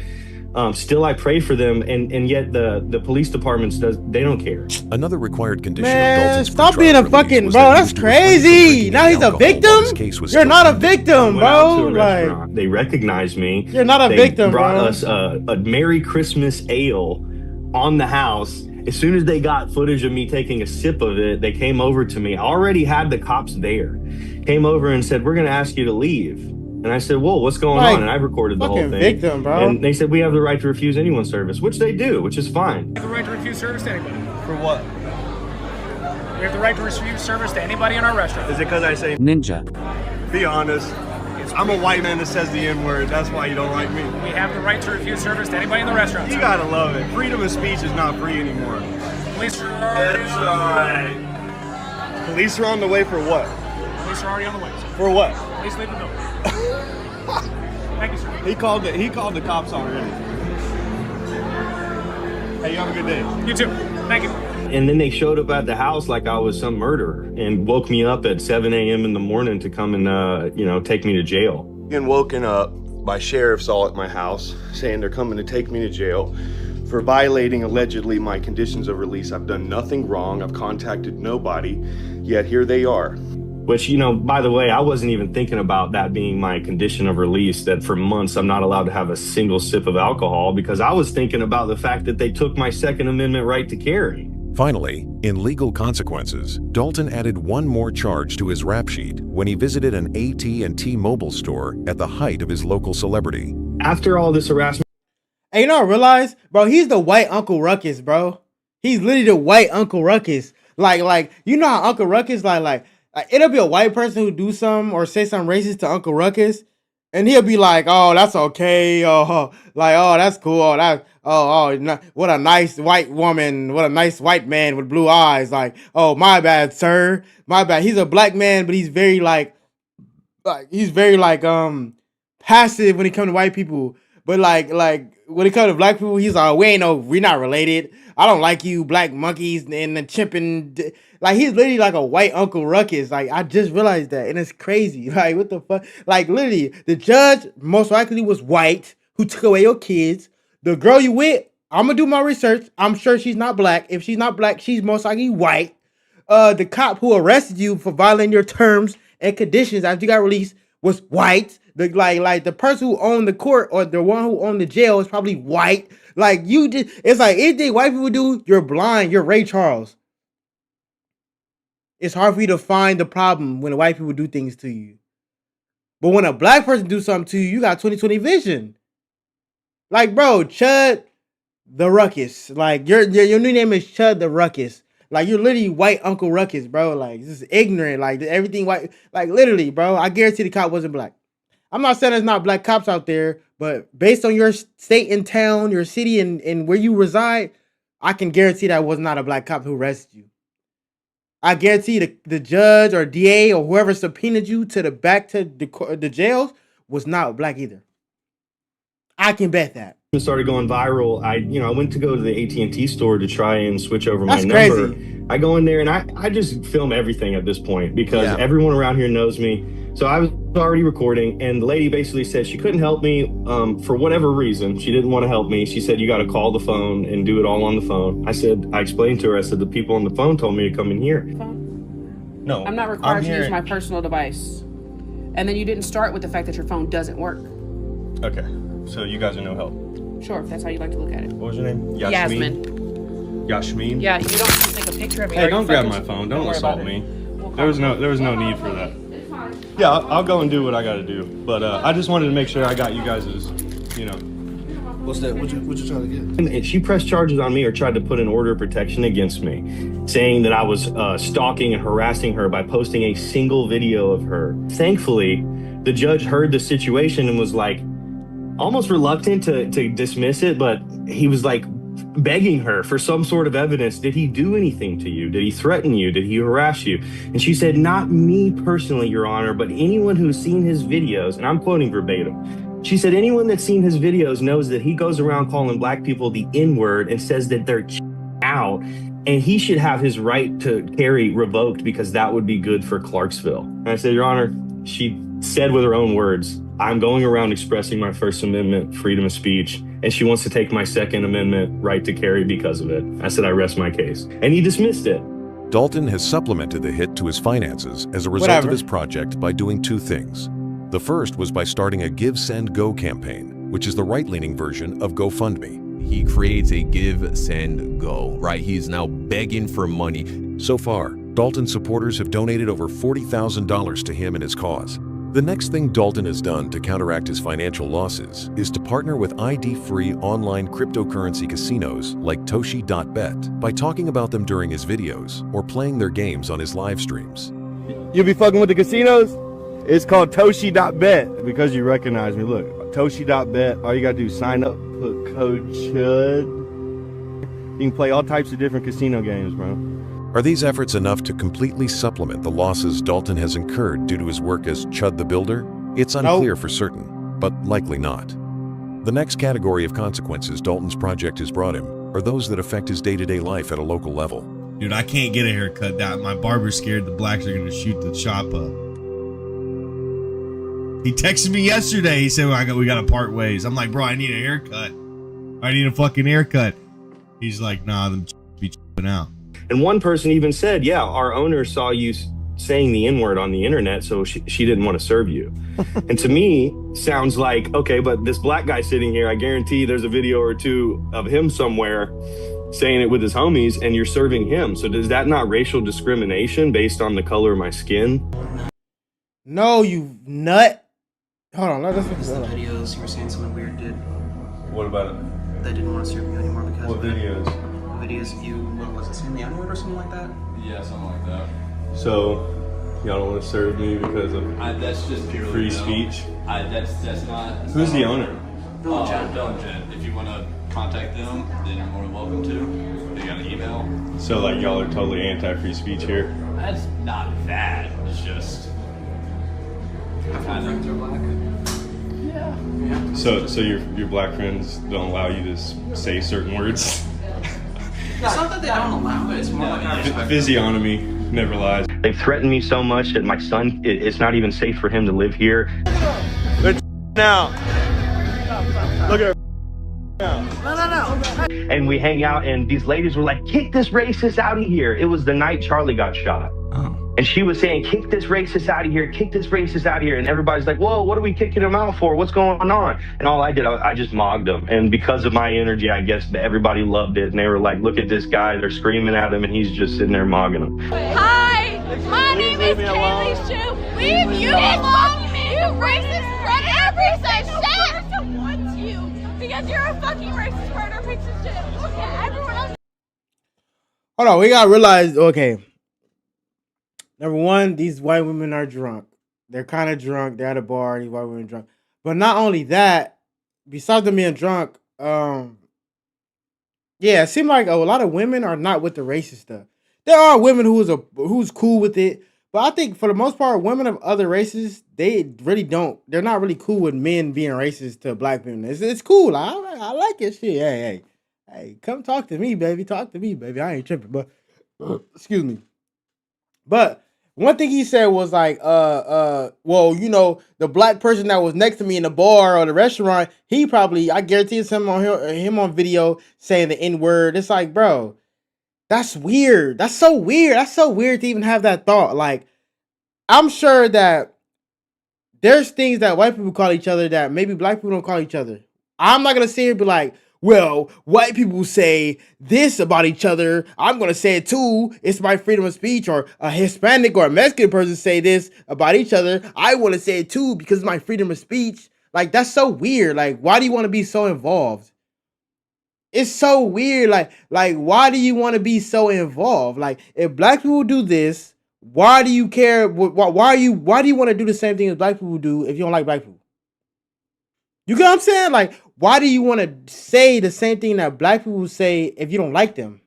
still I pray for them, and yet the police departments they don't care. Another required condition Man, of Dalton's stop pretrial being a release fucking was bro. that he That's was to refrain from crazy. drinking Now any he's a alcohol while victim. his case was You're still not a pending. victim, Went out to bro. a Like, restaurant. They recognized me. you're not a They victim, brought bro. us a Merry Christmas ale on the house. As soon as they got footage of me taking a sip of it, they came over to me. I already had the cops there. Came over and said, "We're going to ask you to leave." And I said, "Whoa, what's going Like, on?" And I recorded the whole fucking thing. victim, bro. And they said, "We have the right to refuse anyone service," which they do, which is fine. We have the right to refuse service to anybody. For what? We have the right to refuse service to anybody in our restaurant. Is it because I say Ninja. Be honest. I'm a white man that says the N-word. That's why you don't like me. We have the right to refuse service to anybody in the restaurant. You gotta love it. Freedom of speech is not free anymore. Police are That's right. Police are on the way for what? Police are already on the way. For what? Please leave the building. Thank you, sir. He called the cops already. Hey, you have a good day. You too. Thank you. And then they showed up at the house like I was some murderer and woke me up at 7 a.m. in the morning to come and, take me to jail. And woken up by sheriffs all at my house saying they're coming to take me to jail for violating allegedly my conditions of release. I've done nothing wrong. I've contacted nobody, yet here they are. Which, by the way, I wasn't even thinking about that being my condition of release, that for months I'm not allowed to have a single sip of alcohol, because I was thinking about the fact that they took my Second Amendment right to carry. Finally, in legal consequences, Dalton added one more charge to his rap sheet when he visited an AT&T Mobile store at the height of his local celebrity. After all this harassment... Hey, I realize, bro, he's the white Uncle Ruckus, bro. He's literally the white Uncle Ruckus. Like, you know how Uncle Ruckus, like it'll be a white person who do something or say something racist to Uncle Ruckus, and he'll be like, "Oh, that's okay. Oh, that's cool. What a nice white woman. What a nice white man with blue eyes. Like, oh, my bad, sir. My bad." He's a black man, but he's very passive when it comes to white people. But like when it comes to black people, he's like, we're not related. I don't like you, black monkeys and the chimping. Like, he's literally like a white Uncle Ruckus. Like, I just realized that, and it's crazy. Like, what the fuck? Like, literally, the judge most likely was white who took away your kids. The girl you with, I'm gonna do my research. I'm sure she's not black. If she's not black, she's most likely white. The cop who arrested you for violating your terms and conditions after you got released was white. Like the person who owned the court or the one who owned the jail is probably white. Like it's like anything white people do, you're blind. You're Ray Charles. It's hard for you to find the problem when white people do things to you. But when a black person do something to you, you got 20/20 vision. Like, bro, Chud the Ruckus. Like, your new name is Chud the Ruckus. Like, you're literally white Uncle Ruckus, bro. Like, this is ignorant. Like, everything white. Like, literally, bro. I guarantee the cop wasn't black. I'm not saying there's not black cops out there, but based on your state and town, your city, and where you reside, I can guarantee that was not a black cop who arrested you. I guarantee the judge or DA or whoever subpoenaed you to the jails was not black either. I can bet that. It started going viral. I went to go to the AT&T store to try and switch over my That's number. crazy. I go in there and I just film everything at this point because everyone around here knows me. So I was already recording, and the lady basically said she couldn't help me for whatever reason. She didn't want to help me. She said, you got to call the phone and do it all on the phone. I explained to her, I said, the people on the phone told me to come in here. No, I'm not required to use my personal device. And then you didn't start with the fact that your phone doesn't work. Okay, so you guys are no help. Sure, if that's how you like to look at it. What was your name? Yasmin. Yasmin? Yeah, you don't have to take a picture of me. Hey, don't grab my phone. Don't assault me. There was no need for that. Yeah, I'll go and do what I got to do. But I just wanted to make sure I got you guys', What's that? What you trying to get? And she pressed charges on me or tried to put an order of protection against me, saying that I was stalking and harassing her by posting a single video of her. Thankfully, the judge heard the situation and was like almost reluctant to dismiss it, but he was like begging her for some sort of evidence. Did he do anything to you? Did he threaten you? Did he harass you? And she said, not me personally, Your Honor, but anyone who's seen his videos, and I'm quoting verbatim. She said, anyone that's seen his videos knows that he goes around calling black people the N-word and says that they're out, and he should have his right to carry revoked because that would be good for Clarksville. And I said, Your Honor, she said with her own words, I'm going around expressing my First Amendment freedom of speech, and she wants to take my Second Amendment right to carry because of it. I said, I rest my case. And he dismissed it. Dalton has supplemented the hit to his finances as a result of his project by doing two things. The first was by starting a Give, Send, Go campaign, which is the right-leaning version of GoFundMe. He creates a Give, Send, Go, right? He's now begging for money. So far, Dalton's supporters have donated over $40,000 to him and his cause. The next thing Dalton has done to counteract his financial losses is to partner with ID-free online cryptocurrency casinos like Toshi.bet by talking about them during his videos or playing their games on his live streams. You'll be fucking with the casinos? It's called Toshi.bet because you recognize me. Look, Toshi.bet. All you gotta do is sign up, put code Chud. You can play all types of different casino games, bro. Are these efforts enough to completely supplement the losses Dalton has incurred due to his work as Chud the Builder? It's unclear for certain, but likely not. The next category of consequences Dalton's project has brought him are those that affect his day-to-day life at a local level. Dude, I can't get a haircut. My barber's scared the blacks are gonna shoot the shop up. He texted me yesterday. He said, we gotta part ways. I'm like, bro, I need a haircut. I need a fucking haircut. He's like, nah, them be chipping out. And one person even said, yeah, our owner saw you saying the N-word on the internet, so she didn't want to serve you. And to me, sounds like, okay, but this black guy sitting here, I guarantee there's a video or two of him somewhere saying it with his homies, and you're serving him. So does that not racial discrimination based on the color of my skin? No, you nut. Hold on, let's the videos you were saying something weird, dude. What about it? They didn't want to serve you anymore because what videos? Videos of you, what was it, saying the N-word or something like that? Yeah, something like that. So, y'all don't want to serve me because of that's just purely free speech? That's not. Who's the owner? Bill and Jen. If you want to contact them, then you're more than welcome to. They got an email. So, like, y'all are totally anti-free speech here? That's not that. It's just. Friends are black. Yeah. So your black friends don't allow you to say certain words? It's not that they don't allow it, it's more like our physiognomy never lies. They've threatened me so much that my son, it's not even safe for him to live here. Now. Look at her. No. And we hang out, and these ladies were like, kick this racist out of here. It was the night Charlie got shot. And she was saying, kick this racist out of here, kick this racist out of here. And everybody's like, whoa, what are we kicking him out for? What's going on? And all I did, I just mogged him. And because of my energy, I guess everybody loved it. And they were like, look at this guy. They're screaming at him, and he's just sitting there mogging him. Hi, my name is Kaylee Chud. Leave you alone, you racist predator piece of shit! I don't want you, because you're a fucking racist predator piece of shit. Look at everyone else. Hold on, we gotta realize, okay. Number one, these white women are drunk. They're kind of drunk. They're at a bar. These white women are drunk. But not only that, besides them being drunk, yeah, it seems like a lot of women are not with the racist stuff. There are women who's cool with it, but I think for the most part, women of other races, they really don't. They're not really cool with men being racist to black women. It's cool. I like it. Shit. Hey, come talk to me, baby. Talk to me, baby. I ain't tripping, but excuse me. But one thing he said was like, well, you know, the black person that was next to me in the bar or the restaurant, he probably, I guarantee it's him on video saying the N-word. It's like, bro, that's weird. That's so weird. That's so weird to even have that thought. Like, I'm sure that there's things that white people call each other that maybe black people don't call each other. I'm not going to sit here and be like, well, white people say this about each other. I'm going to say it too. It's my freedom of speech. Or a Hispanic or a Mexican person say this about each other. I want to say it too because it's my freedom of speech. Like, that's so weird. Like, why do you want to be so involved? It's so weird. Like, why do you want to be so involved? Like, if black people do this, why do you care? Why do you want to do the same thing as black people do if you don't like black people? You get what I'm saying? Like, why do you want to say the same thing that black people say if you don't like them?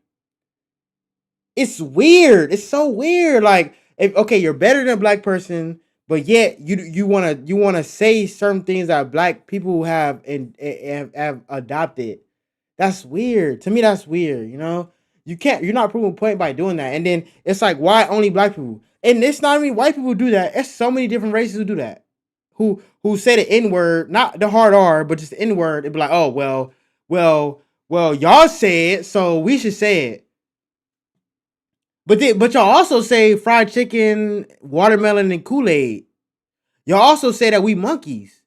It's weird. It's so weird. Like, okay, you're better than a black person, but yet you wanna say certain things that black people have adopted. That's weird. To me, that's weird. You know, you're not proving a point by doing that. And then it's like, why only black people? And it's not even white people who do that. It's so many different races who do that. Who say the N-word, not the hard R, but just the N-word, and be like, oh, well, y'all say it, so we should say it. But y'all also say fried chicken, watermelon, and Kool-Aid. Y'all also say that we monkeys.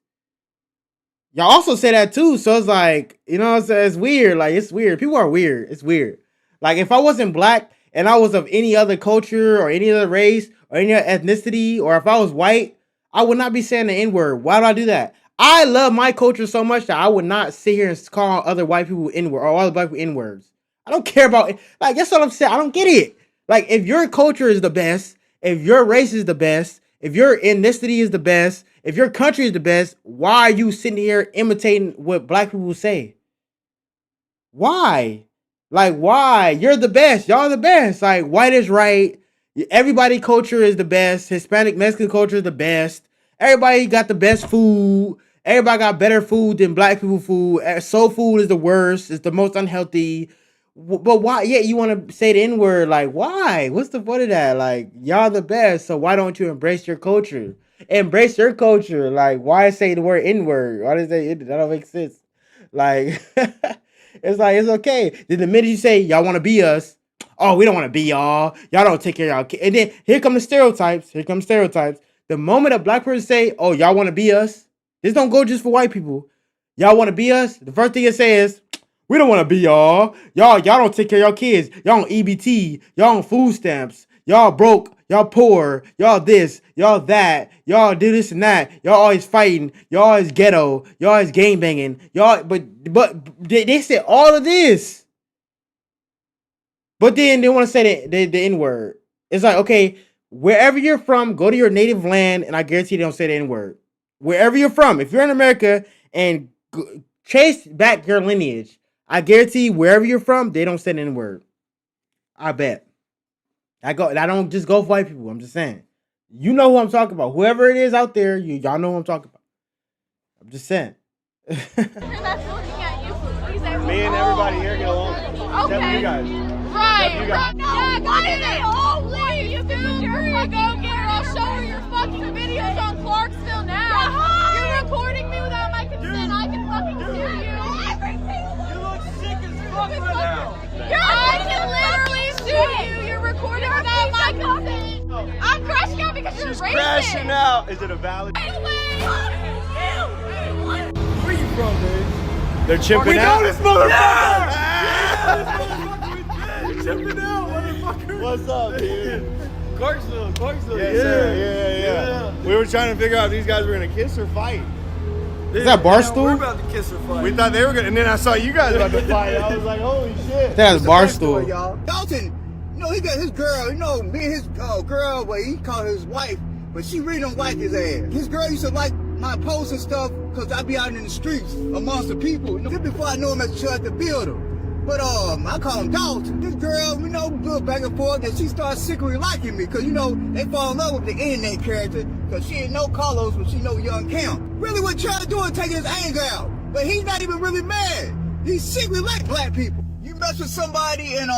Y'all also say that too, so it's like, you know what I'm saying? It's weird. Like, it's weird. People are weird. It's weird. Like, if I wasn't black and I was of any other culture or any other race or any other ethnicity, or if I was white, I would not be saying the N-word. Why do I do that? I love my culture so much that I would not sit here and call other white people N-word or other black people N-words. I don't care about it. Like, that's what I'm saying. I don't get it. Like, if your culture is the best, if your race is the best, if your ethnicity is the best, if your country is the best, why are you sitting here imitating what black people say? Why? Like, why? You're the best. Y'all are the best. Like, white is right. Everybody culture is the best. Hispanic, Mexican culture is the best. Everybody got the best food. Everybody got better food than black people food. Soul food is the worst. It's the most unhealthy. But why? Yeah, you want to say the N-word. Like, why? What's the point of that? Like, y'all the best. So why don't you embrace your culture? Embrace your culture. Like, why say the word N-word? Why does that don't make sense? Like, it's like, it's okay. Then the minute you say y'all want to be us, oh, we don't want to be y'all. Y'all don't take care of y'all kids. And then here come the stereotypes. The moment a black person say, oh, y'all want to be us, this don't go just for white people. Y'all want to be us? The first thing it says is, we don't want to be y'all. Y'all don't take care of y'all kids. Y'all on EBT. Y'all on food stamps. Y'all broke. Y'all poor. Y'all this. Y'all that. Y'all do this and that. Y'all always fighting. Y'all always ghetto. Y'all always gang banging. Y'all, but they said all of this. But then they want to say the N-word. It's like, okay, wherever you're from, go to your native land, and I guarantee they don't say the N-word. Wherever you're from, if you're in America and chase back your lineage, I guarantee wherever you're from, they don't say the N-word. I bet. I don't just go for white people. I'm just saying. You know who I'm talking about. Whoever it is out there, y'all know who I'm talking about. I'm just saying. And that's looking at you. Please, Me and everybody here get along. Except for you guys. Right. No, why do they all leave? You can put your fucking gear. I'll show her your fucking videos on Clarksville now. You're recording me without my consent. I can fucking sue you. You look sick as fuck right now. I can literally sue you. You're recording without my consent. I'm She's crashing out. Is it a valley? Where you from, man? They're chipping We out. know this motherfucker! Yeah! Chipping out, motherfucker! What's up, dude? Clarksville. Yes, sir. Yeah. We were trying to figure out if these guys were gonna kiss or fight. Is that Barstool? We're about to kiss or fight. We thought they were gonna, and then I saw you guys about to fight. I was like, holy shit. That's Barstool. Y'all. Dalton, you know, he got his girl, you know, me and his girl, but he called his wife, but she really don't like his ass. His girl used to like my posts and stuff, because I be out in the streets amongst the people. You know, just before I know him as Chud the Builder. But I call him Dalton. This girl, you know, go back and forth, and she starts secretly liking me, because, you know, they fall in love with the internet character, because she ain't know Carlos, but she know Young Camp. Really what Chud doing, taking his anger out. But he's not even really mad. He secretly like black people. You mess with somebody and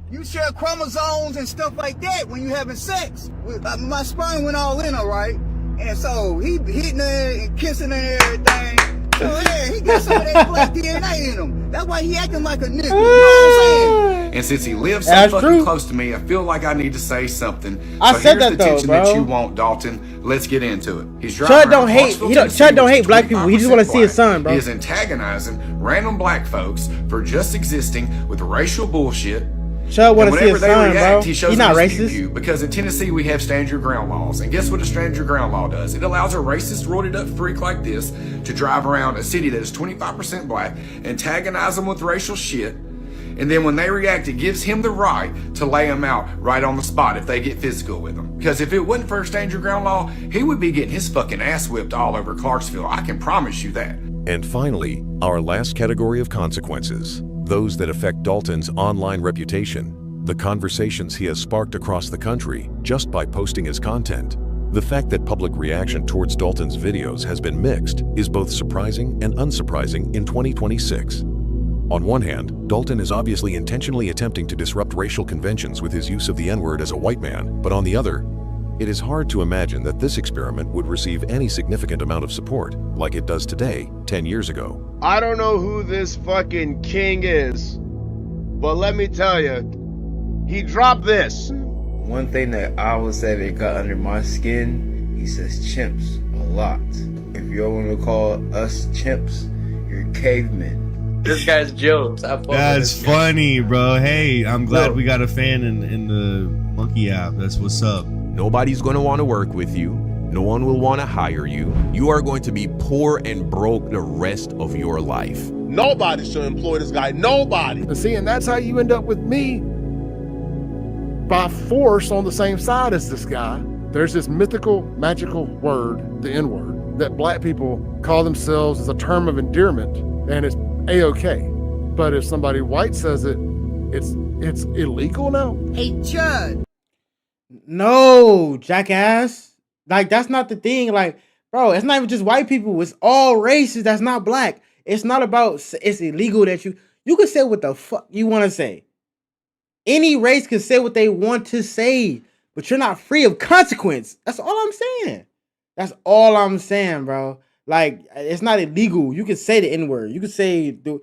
you share chromosomes and stuff like that when you having sex. My sperm went all in, all right? And so he hitting her and kissing her and everything. So yeah, he got some of that black DNA in him. That's why he acting like a nigga. You know what I'm saying? And since he lives so That's fucking true. close to me, I feel like I need to say something. I So said here's that the though, tension bro. that you want, Dalton. Let's get into it. He's Chud driving don't around hate. Clarksville, He don't. Tennessee, Chud don't which hate is black people. He just 25% want to see his black. son, bro. He is antagonizing random black folks for just existing with racial bullshit. Chud want And to see his whenever they son, react, bro. he shows He's not them his racist. view, because in Tennessee we have stand your ground laws. And guess what a stand your ground law does? It allows a racist, roided up freak like this to drive around a city that is 25% black, antagonize them with racial shit, and then when they react, it gives him the right to lay them out right on the spot if they get physical with them. Because if it wasn't for a stand your ground law, he would be getting his fucking ass whipped all over Clarksville. I can promise you that. And finally, our last category of consequences, those that affect Dalton's online reputation, the conversations he has sparked across the country just by posting his content. The fact that public reaction towards Dalton's videos has been mixed is both surprising and unsurprising in 2026. On one hand, Dalton is obviously intentionally attempting to disrupt racial conventions with his use of the N-word as a white man, but on the other, it is hard to imagine that this experiment would receive any significant amount of support like it does today, 10 years ago. I don't know who this fucking king is, but let me tell you, he dropped this. One thing that I would say that got under my skin, he says chimps a lot. If you want to call us chimps, you're cavemen. This guy's jokes. That's funny, bro. Hey, I'm glad we got a fan in the Monkey app. That's what's up. Nobody's going to want to work with you. No one will want to hire you. You are going to be poor and broke the rest of your life. Nobody should employ this guy. Nobody. And see, and that's how you end up with me by force on the same side as this guy. There's this mythical, magical word, the N-word, that black people call themselves as a term of endearment, and it's A-okay. But if somebody white says it, it's illegal now? Hey, Chud. No, jackass. Like, that's not the thing. Like, bro, it's not even just white people. It's all races that's not black. It's not about, it's illegal that you can say what the fuck you want to say. Any race can say what they want to say, but you're not free of consequence. That's all I'm saying. That's all I'm saying, bro. Like, it's not illegal. You can say the N-word. You can say, you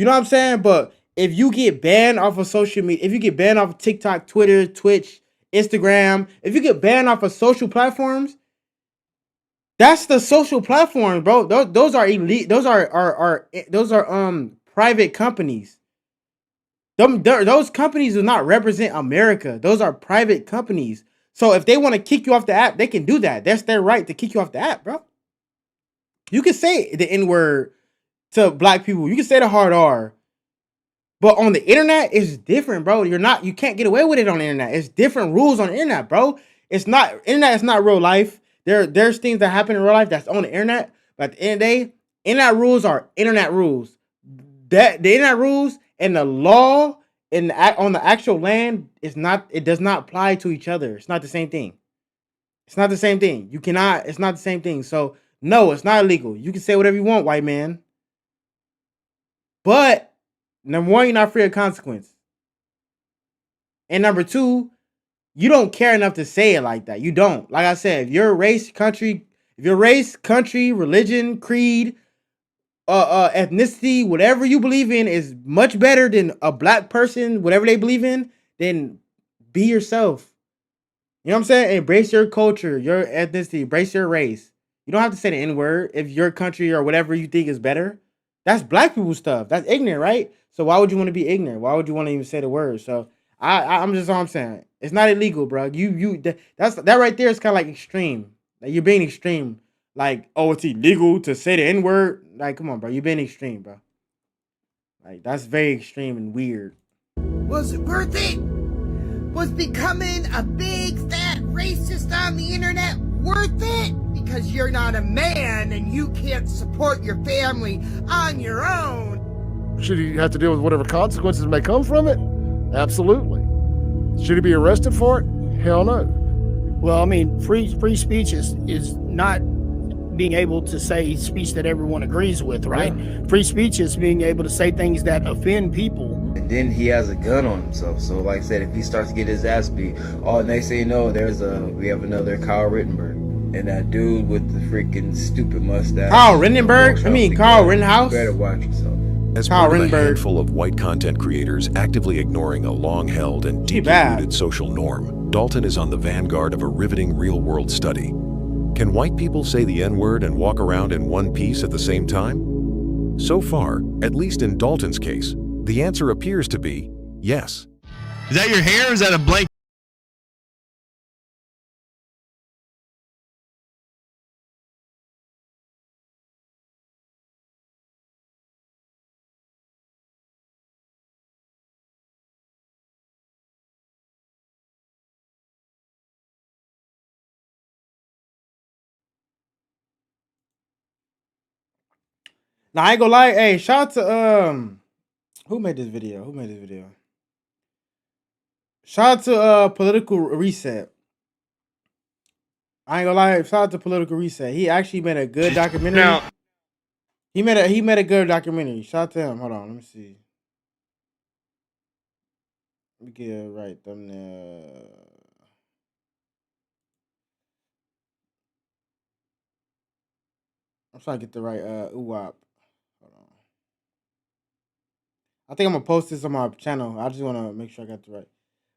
know what I'm saying? But if you get banned off of social media, if you get banned off of TikTok, Twitter, Twitch, Instagram, if you get banned off of social platforms, that's the social platforms, bro. Those are elite. Those are private companies. Those companies do not represent America. Those are private companies. So if they want to kick you off the app, they can do that. That's their right to kick you off the app, bro. You can say the N-word to black people. You can say the hard R. But on the internet, it's different, bro. You can't get away with it on the internet. It's different rules on the internet, bro. Internet is not real life. There's things that happen in real life that's on the internet. But at the end of the day, internet rules are internet rules. The internet rules and the law on the actual land it does not apply to each other. It's not the same thing. It's not the same thing. It's not the same thing. So no, it's not illegal. You can say whatever you want, white man. But number one, you're not free of consequence. And number two, you don't care enough to say it like that. You don't. Like I said, if your race, country, religion, creed, ethnicity, whatever you believe in is much better than a black person, whatever they believe in, then be yourself. You know what I'm saying? Embrace your culture, your ethnicity, embrace your race. You don't have to say the N-word if your country or whatever you think is better. That's black people stuff. That's ignorant, right? So why would you want to be ignorant? Why would you want to even say the word? So I'm just all I'm saying. It's not illegal, bro. That right there is kind of like extreme. Like you're being extreme. Like, oh, it's illegal to say the N-word. Like, come on, bro. You're being extreme, bro. Like, that's very extreme and weird. Was it worth it? Was becoming a big fat racist on the internet worth it? Because you're not a man and you can't support your family on your own. Should he have to deal with whatever consequences may come from it? Absolutely. Should he be arrested for it? Hell no. Well, I mean, free speech is not being able to say speech that everyone agrees with, right? Yeah. Free speech is being able to say things that offend people. And then he has a gun on himself. So like I said, if he starts to get his ass beat, next thing you know, we have another Kyle Rittenberg. And that dude with the freaking stupid mustache. Carl Rittenhouse? Better watch yourself. As part of a handful of white content creators actively ignoring a long-held and deeply rooted social norm, Dalton is on the vanguard of a riveting real-world study. Can white people say the N-word and walk around in one piece at the same time? So far, at least in Dalton's case, the answer appears to be yes. Is that your hair or is that a blank? Now I ain't gonna lie. Hey, shout out to who made this video? Shout out to Political Reset. I ain't gonna lie. Shout out to Political Reset. He actually made a good documentary. Now, he made a good documentary. Shout out to him. Hold on, let me see. Let me get it right thumbnail. I'm trying to get the right UWAP. Hold on. I think I'm gonna post this on my channel. I just want to make sure I got the right.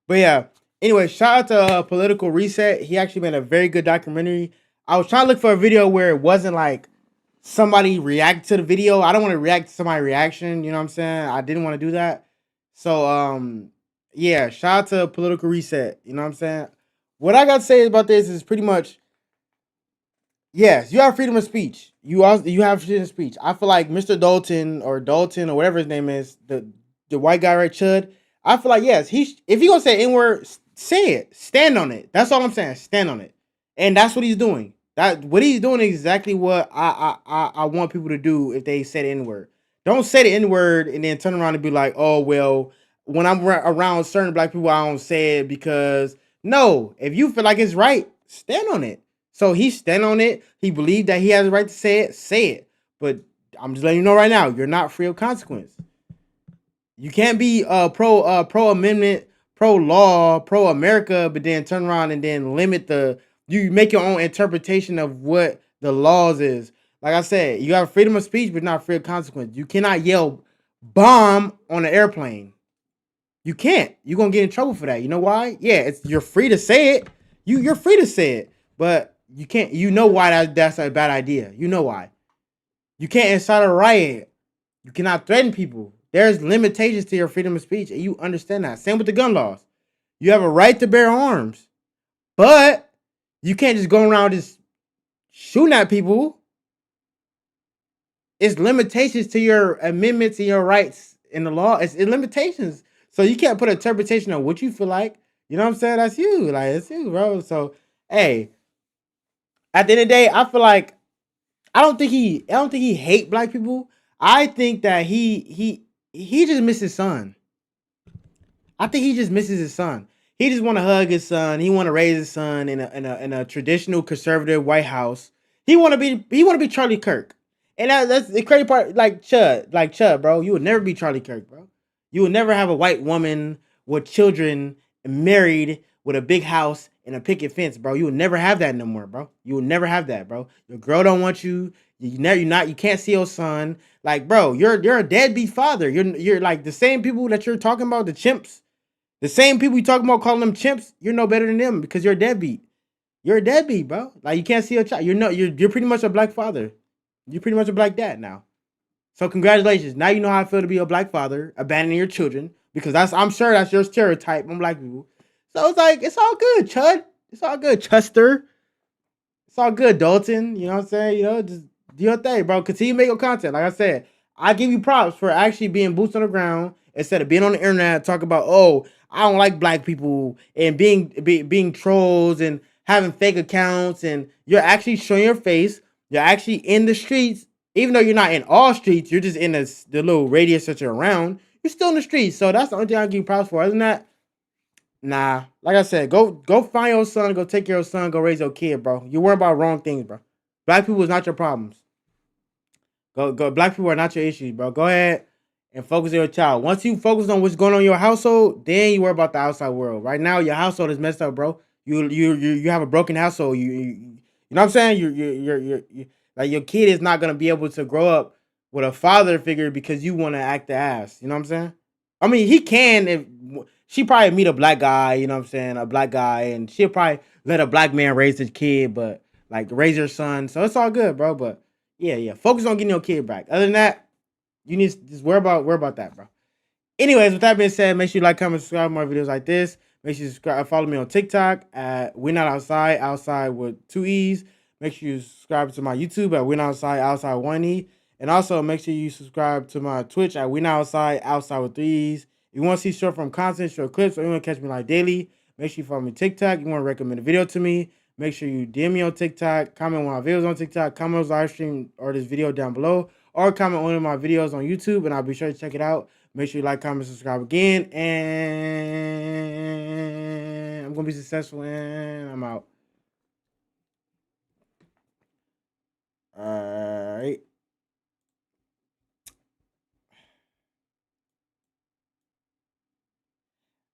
But yeah. Anyway, shout out to Political Reset. He actually made a very good documentary. I was trying to look for a video where it wasn't like somebody react to the video. I don't want to react to somebody's reaction. You know what I'm saying? I didn't want to do that. So yeah, shout out to Political Reset. You know what I'm saying? What I got to say about this is pretty much, yes, you have freedom of speech. You have freedom of speech. I feel like Mr. Dalton or whatever his name is, the white guy, right, Chud. I feel like, yes, if he gonna say N-word, say it. Stand on it. That's all I'm saying. Stand on it. And that's what he's doing. What he's doing is exactly what I want people to do if they say the N-word. Don't say the N-word and then turn around and be like, oh, well, when I'm around certain black people, I don't say it because, no, if you feel like it's right, stand on it. So he stand on it. He believed that he has the right to say it. But I'm just letting you know right now, you're not free of consequence. You can't be pro amendment, pro law, pro America, but then turn around and then you make your own interpretation of what the laws is. Like I said, you have freedom of speech, but not free of consequence. You cannot yell bomb on an airplane. You can't. You're gonna get in trouble for that. You know why? Yeah, you're free to say it. You're free to say it, but you can't. You know why that's a bad idea. You know why. You can't incite a riot. You cannot threaten people. There's limitations to your freedom of speech, and you understand that. Same with the gun laws. You have a right to bear arms, but you can't just go around just shooting at people. It's limitations to your amendments and your rights in the law. It's limitations. So you can't put an interpretation on what you feel like. You know what I'm saying? That's you. Like, it's you, bro. So, hey, at the end of the day, I feel like I don't think he hate black people. I think that he just misses his son. I think he just misses his son. He just want to hug his son. He want to raise his son in a traditional conservative White House. He want to be Charlie Kirk. And that's the crazy part. Like Chud, bro. You would never be Charlie Kirk, bro. You would never have a white woman with children married with a big house and a picket fence, bro. You would never have that no more, bro. You would never have that, bro. Your girl don't want you. You can't see your son. Like, bro, you're a deadbeat father. You're like the same people that you're talking about, the chimps. The same people you talking about calling them chimps, you're no better than them because you're a deadbeat. You're a deadbeat, bro. Like you can't see your child. You're pretty much a black father. You're pretty much a black dad now. So congratulations. Now you know how I feel to be a black father, abandoning your children, because I'm sure that's your stereotype on black people. So it's like, it's all good, Chud. It's all good, Chester. It's all good, Dalton. You know what I'm saying? You know, just do your thing, bro. Continue to make your content. Like I said, I give you props for actually being boots on the ground instead of being on the internet talking about, oh, I don't like black people and being trolls and having fake accounts, and you're actually showing your face. You're actually in the streets, even though you're not in all streets. You're just in the little radius that you're around. You're still in the streets, so that's the only thing I give you props for. Other than that, nah. Like I said, go find your son, go take care of your son, go raise your kid, bro. You're worrying about wrong things, bro. Black people is not your problems. Go. Black people are not your issues, bro. Go ahead and focus on your child. Once you focus on what's going on in your household, then you worry about the outside world. Right now, your household is messed up, bro. You have a broken household. You know what I'm saying? You're like, your kid is not gonna be able to grow up with a father figure because you want to act the ass. You know what I'm saying? I mean, he can if she probably meet a black guy. You know what I'm saying? A black guy, and she'll probably let a black man raise his kid, but like raise her son. So it's all good, bro. But yeah. Focus on getting your kid back. Other than that, you need to just worry about that, bro. Anyways, with that being said, make sure you like, comment, subscribe to more videos like this. Make sure you subscribe, follow me on TikTok at We're Not Outside, outside with 2 E's. Make sure you subscribe to my YouTube at We're Not Outside, outside 1 E. And also make sure you subscribe to my Twitch at We're Not Outside, outside with 3 E's. If you want to see short form content, short clips, or you want to catch me live daily, make sure you follow me on TikTok. You want to recommend a video to me, make sure you DM me on TikTok, comment on my videos on TikTok, comment on this live stream or this video down below, or comment on one of my videos on YouTube, and I'll be sure to check it out. Make sure you like, comment, subscribe again, and I'm going to be successful, and I'm out. All right.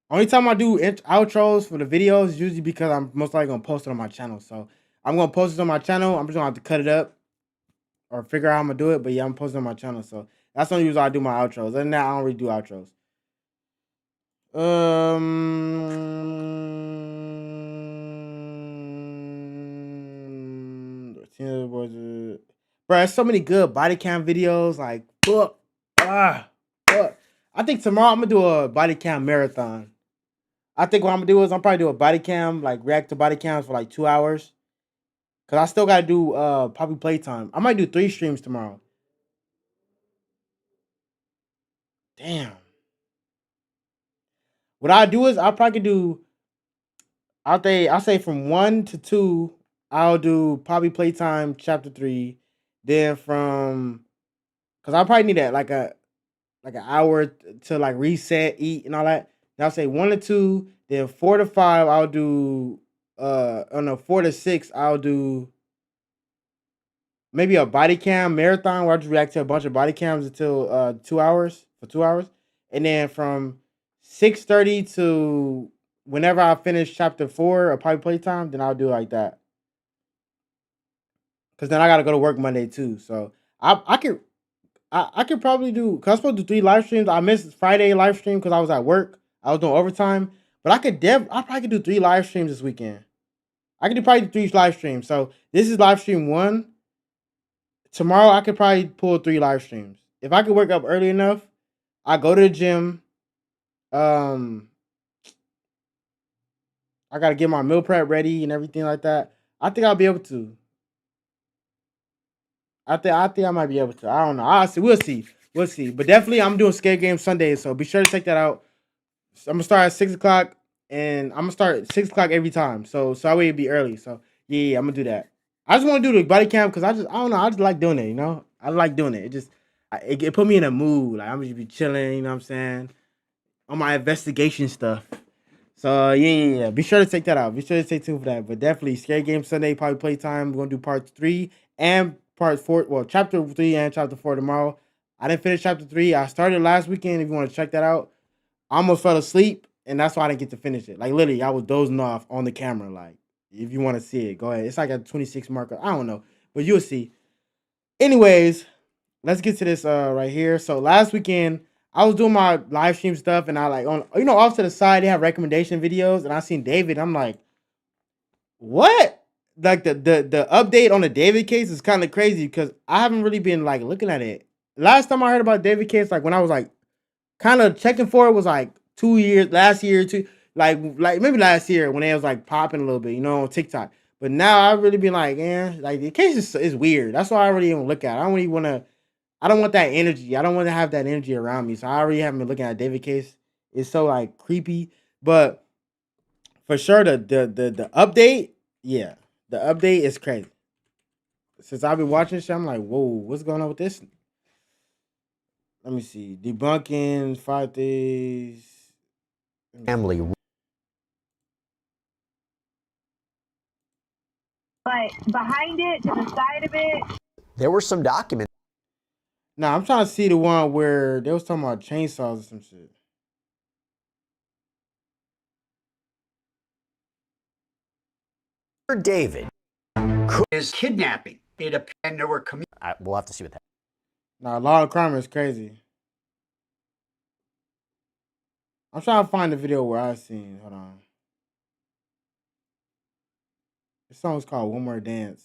Only time I do outros for the videos is usually because I'm most likely going to post it on my channel. So I'm going to post it on my channel. I'm just going to have to cut it up or figure out how I'm going to do it. But yeah, I'm posting on my channel. So that's the only reason I do my outros. Other than that, I don't really do outros. Bro, there's so many good body cam videos. Like, fuck. I think tomorrow I'm going to do a body cam marathon. I think what I'm going to do is I'm probably do a body cam, like react to body cams for like 2 hours. Because I still got to do Poppy Playtime. I might do 3 streams tomorrow. Damn. What I do is I'll probably do, I'll say from 1 to 2, I'll do Poppy Playtime Chapter 3. Then from, because I'll probably need that like an hour to like reset, eat, and all that. Then I'll say 1 to 2. Then 4 to 5, I'll do, 4 to 6, I'll do maybe a body cam marathon where I just react to a bunch of body cams until 2 hours, for 2 hours. And then from 6:30 to whenever I finish chapter 4 of Poppy Playtime, then I'll do it like that. Cause then I gotta go to work Monday too. So I could probably do, cause I'm supposed to do 3 live streams. I missed Friday live stream because I was at work. I was doing overtime. But I probably could do 3 live streams this weekend. I could probably do 3 live streams. So this is live stream 1. Tomorrow I could probably pull 3 live streams. If I could wake up early enough, I go to the gym. I gotta get my meal prep ready and everything like that. I think I'll be able to. I think I might be able to. I don't know. I'll see. We'll see. But definitely I'm doing Skate Game Sunday, so be sure to check that out. So I'm gonna start at 6 o'clock, and I'm gonna start at 6 o'clock every time. So that way it'd be early. So yeah, I'm gonna do that. I just want to do the body cam because I don't know. I just like doing it. You know, I like doing it. It put me in a mood. Like I'm just be chilling. You know what I'm saying? On my investigation stuff. So yeah. Be sure to check that out. Be sure to stay tuned for that. But definitely Skate Game Sunday, probably playtime. We're gonna do part 3 and part 4. Well, chapter 3 and chapter 4 tomorrow. I didn't finish chapter 3. I started last weekend. If you want to check that out, I almost fell asleep, and that's why I didn't get to finish it. Like literally, I was dozing off on the camera. Like if you want to see it, go ahead. It's like a 26 marker. I don't know, but you'll see. Anyways, let's get to this right here. So last weekend I was doing my live stream stuff, and I like on off to the side they have recommendation videos, and I seen David. I'm like, what? Like the update on the David case is kind of crazy because I haven't really been like looking at it. Last time I heard about David case, like when I was like kind of checking for it, was like 2 years, last year, like maybe last year when it was like popping a little bit, on TikTok. But now I've really been like, like the case is weird. That's why I really don't look at it. I don't really want to. I don't want that energy. I don't want to have that energy around me. So I already haven't been looking at David case. It's so like creepy. But for sure, the update, yeah, the update is crazy. Since I've been watching shit, I'm like, whoa, what's going on with this? Let me see. Debunking 5 days. Family. But behind it, to the side of it, There were some documents. Nah, I'm trying to see the one where they was talking about chainsaws or some shit. David is kidnapping. And there were we'll have to see what that. Nah, law of crime is crazy. I'm trying to find the video where I seen. Hold on. This song's called "One More Dance."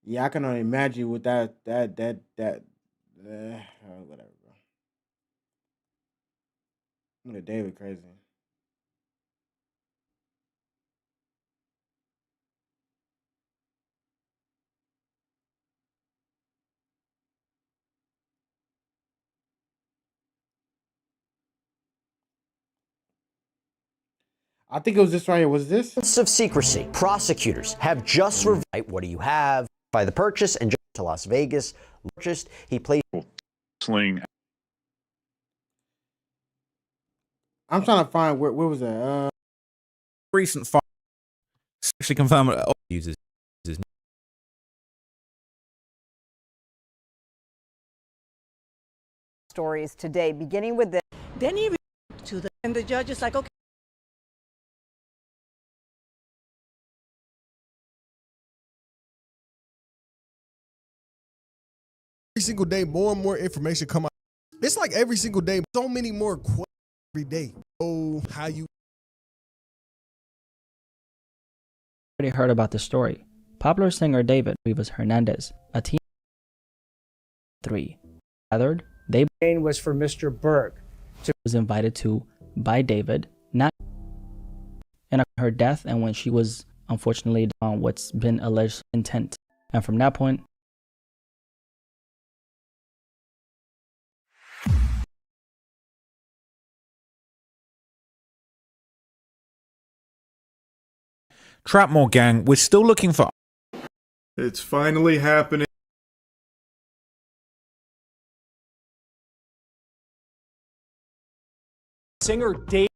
Yeah, I can only imagine with that. Whatever, bro. Look at David crazy. I think it was this right here. Was this? Of secrecy. Prosecutors have just reviewed. What do you have? By the purchase and just to Las Vegas. Purchased. He played. Sling. I'm trying to find where was that? Recent file actually confirmed uses. Stories today, beginning with this. Then he to the and the judge is like, okay. Every single day, more and more information come out. It's like every single day, so many more questions every day. Oh, how you Already heard about the story. Popular singer David Rivas Hernandez, a teen 3, gathered. They was for Mr. Berg. Was invited to by David, not and her death, and when she was unfortunately on what's been alleged intent, and from that point. Trapmore gang, we're still looking for. It's finally happening. Singer Dave.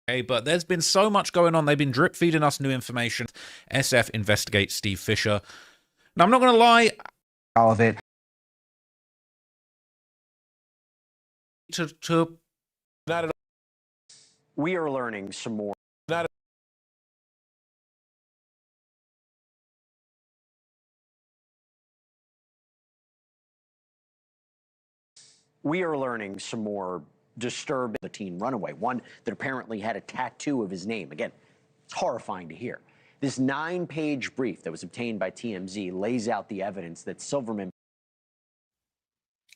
Okay, but there's been so much going on. They've been drip feeding us new information. SF investigates Steve Fisher. Now, I'm not going to lie. All of it. Not at all. We are learning some more. We are learning some more disturbing the teen runaway, one that apparently had a tattoo of his name. Again, it's horrifying to hear. This 9-page brief that was obtained by TMZ lays out the evidence that Silverman.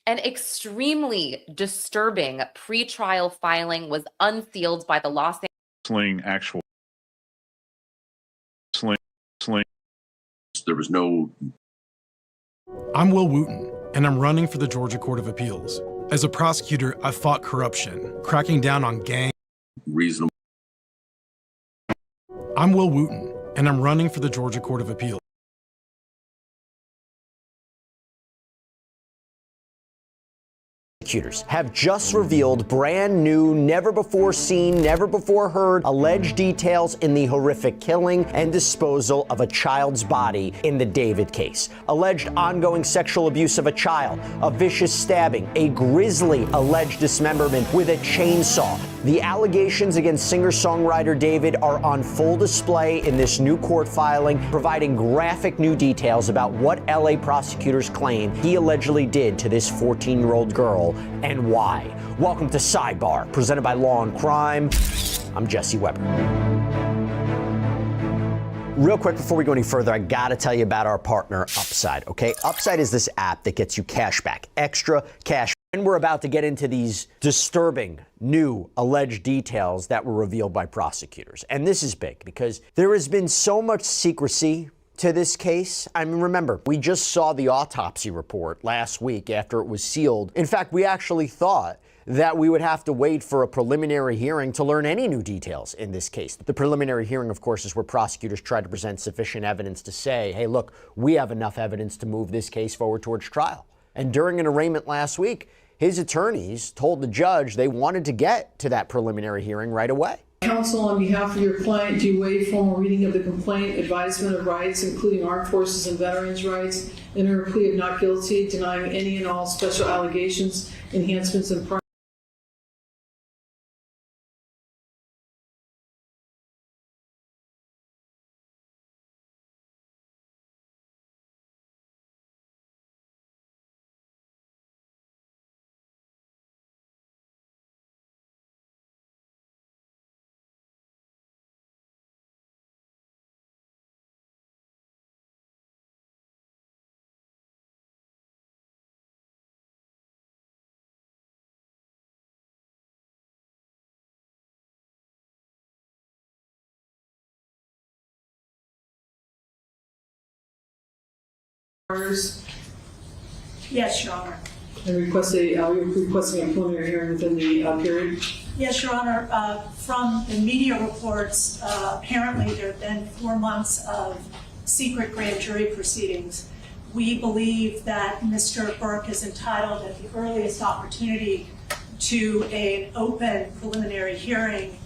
An extremely disturbing pretrial filing was unsealed by the Los Angeles. Sling. There was no. I'm Will Wooten, and I'm running for the Georgia Court of Appeals. As a prosecutor, I've fought corruption, cracking down on gang. Reasonable. I'm Will Wooten, and I'm running for the Georgia Court of Appeals. Prosecutors have just revealed brand new, never before seen, never before heard alleged details in the horrific killing and disposal of a child's body in the David case. Alleged ongoing sexual abuse of a child, a vicious stabbing, a grisly alleged dismemberment with a chainsaw. The allegations against singer-songwriter David are on full display in this new court filing, providing graphic new details about what LA prosecutors claim he allegedly did to this 14-year-old girl and why. Welcome to Sidebar, presented by Law and Crime. I'm Jesse Weber. Real quick, before we go any further, I gotta tell you about our partner, Upside, okay? Upside is this app that gets you cash back, extra cash. And we're about to get into these disturbing new alleged details that were revealed by prosecutors. And this is big because there has been so much secrecy to this case. I mean, remember, we just saw the autopsy report last week after it was sealed. In fact, we actually thought that we would have to wait for a preliminary hearing to learn any new details in this case. The preliminary hearing, of course, is where prosecutors try to present sufficient evidence to say, hey, look, we have enough evidence to move this case forward towards trial. And during an arraignment last week, his attorneys told the judge they wanted to get to that preliminary hearing right away. Counsel, on behalf of your client, do you waive formal reading of the complaint, advisement of rights, including armed forces and veterans' rights, enter a plea of not guilty, denying any and all special allegations, enhancements, and Yes, Your Honor. and requesting a preliminary hearing within the period. Yes, Your Honor. From the media reports, apparently there have been 4 months of secret grand jury proceedings. We believe that Mr. Burke is entitled at the earliest opportunity to an open preliminary hearing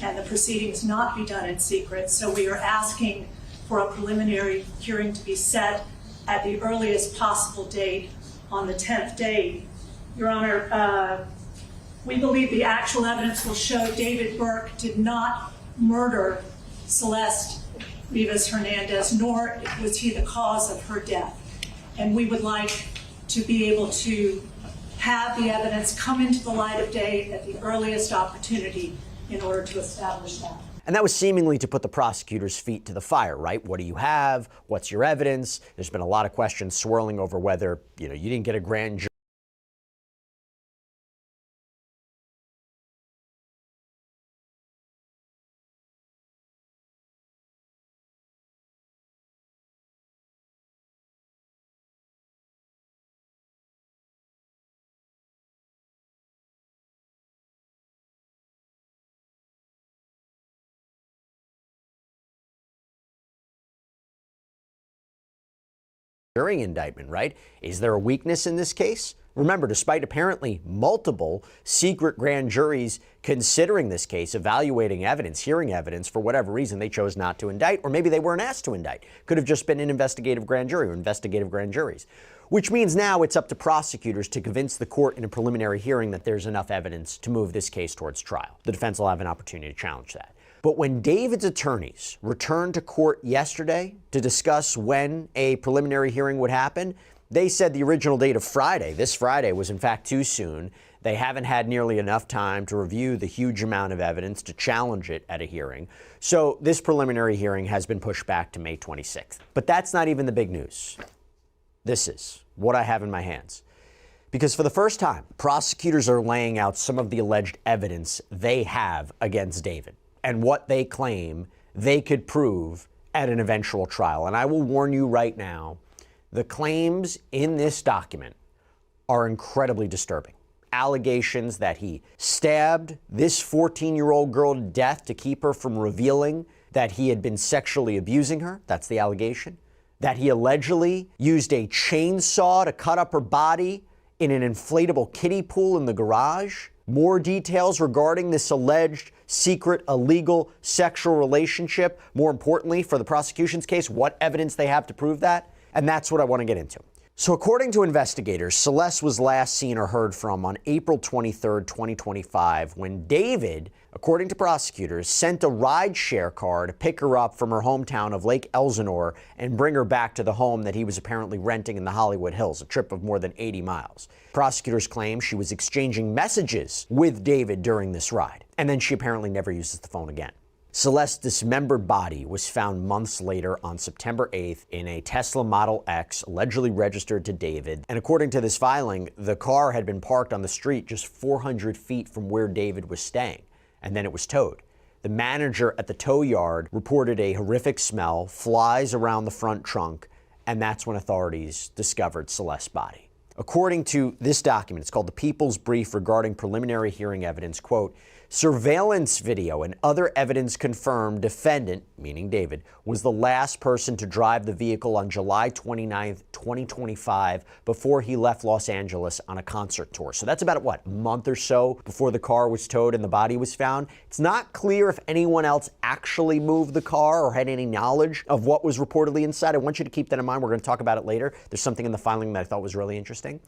and the proceedings not be done in secret. So we are asking for a preliminary hearing to be set at the earliest possible date on the 10th day. Your Honor, we believe the actual evidence will show David Burke did not murder Celeste Rivas Hernandez, nor was he the cause of her death. And we would like to be able to have the evidence come into the light of day at the earliest opportunity in order to establish that. And that was seemingly to put the prosecutor's feet to the fire, right? What do you have? What's your evidence? There's been a lot of questions swirling over whether, you didn't get a grand jury. Indictment, right? Is there a weakness in this case? Remember, despite apparently multiple secret grand juries considering this case, evaluating evidence, hearing evidence, for whatever reason, they chose not to indict, or maybe they weren't asked to indict. Could have just been an investigative grand jury or investigative grand juries. Which means now it's up to prosecutors to convince the court in a preliminary hearing that there's enough evidence to move this case towards trial. The defense will have an opportunity to challenge that. But when David's attorneys returned to court yesterday to discuss when a preliminary hearing would happen, they said the original date of Friday, this Friday, was in fact too soon. They haven't had nearly enough time to review the huge amount of evidence to challenge it at a hearing. So this preliminary hearing has been pushed back to May 26th. But that's not even the big news. This is what I have in my hands. Because for the first time, prosecutors are laying out some of the alleged evidence they have against David and what they claim they could prove at an eventual trial. And I will warn you right now, the claims in this document are incredibly disturbing. Allegations that he stabbed this 14-year-old girl to death to keep her from revealing that he had been sexually abusing her. That's the allegation. That he allegedly used a chainsaw to cut up her body in an inflatable kiddie pool in the garage. More details regarding this alleged secret, illegal sexual relationship. More importantly, for the prosecution's case, what evidence they have to prove that. And that's what I want to get into. So according to investigators, Celeste was last seen or heard from on April 23rd, 2025, when David, according to prosecutors, sent a rideshare car to pick her up from her hometown of Lake Elsinore and bring her back to the home that he was apparently renting in the Hollywood Hills, a trip of more than 80 miles. Prosecutors claim she was exchanging messages with David during this ride, and then she apparently never uses the phone again. Celeste's dismembered body was found months later on September 8th in a Tesla Model X allegedly registered to David. And according to this filing, the car had been parked on the street just 400 feet from where David was staying, and then it was towed. The manager at the tow yard reported a horrific smell, flies around the front trunk, and that's when authorities discovered Celeste's body. According to this document, it's called the People's Brief regarding preliminary hearing evidence, quote, surveillance video and other evidence confirmed defendant, meaning David, was the last person to drive the vehicle on July 29th, 2025 before he left Los Angeles on a concert tour. So that's about, what, a month or so before the car was towed and the body was found. It's not clear if anyone else actually moved the car or had any knowledge of what was reportedly inside. I want you to keep that in mind. We're going to talk about it later. There's something in the filing that I thought was really interesting.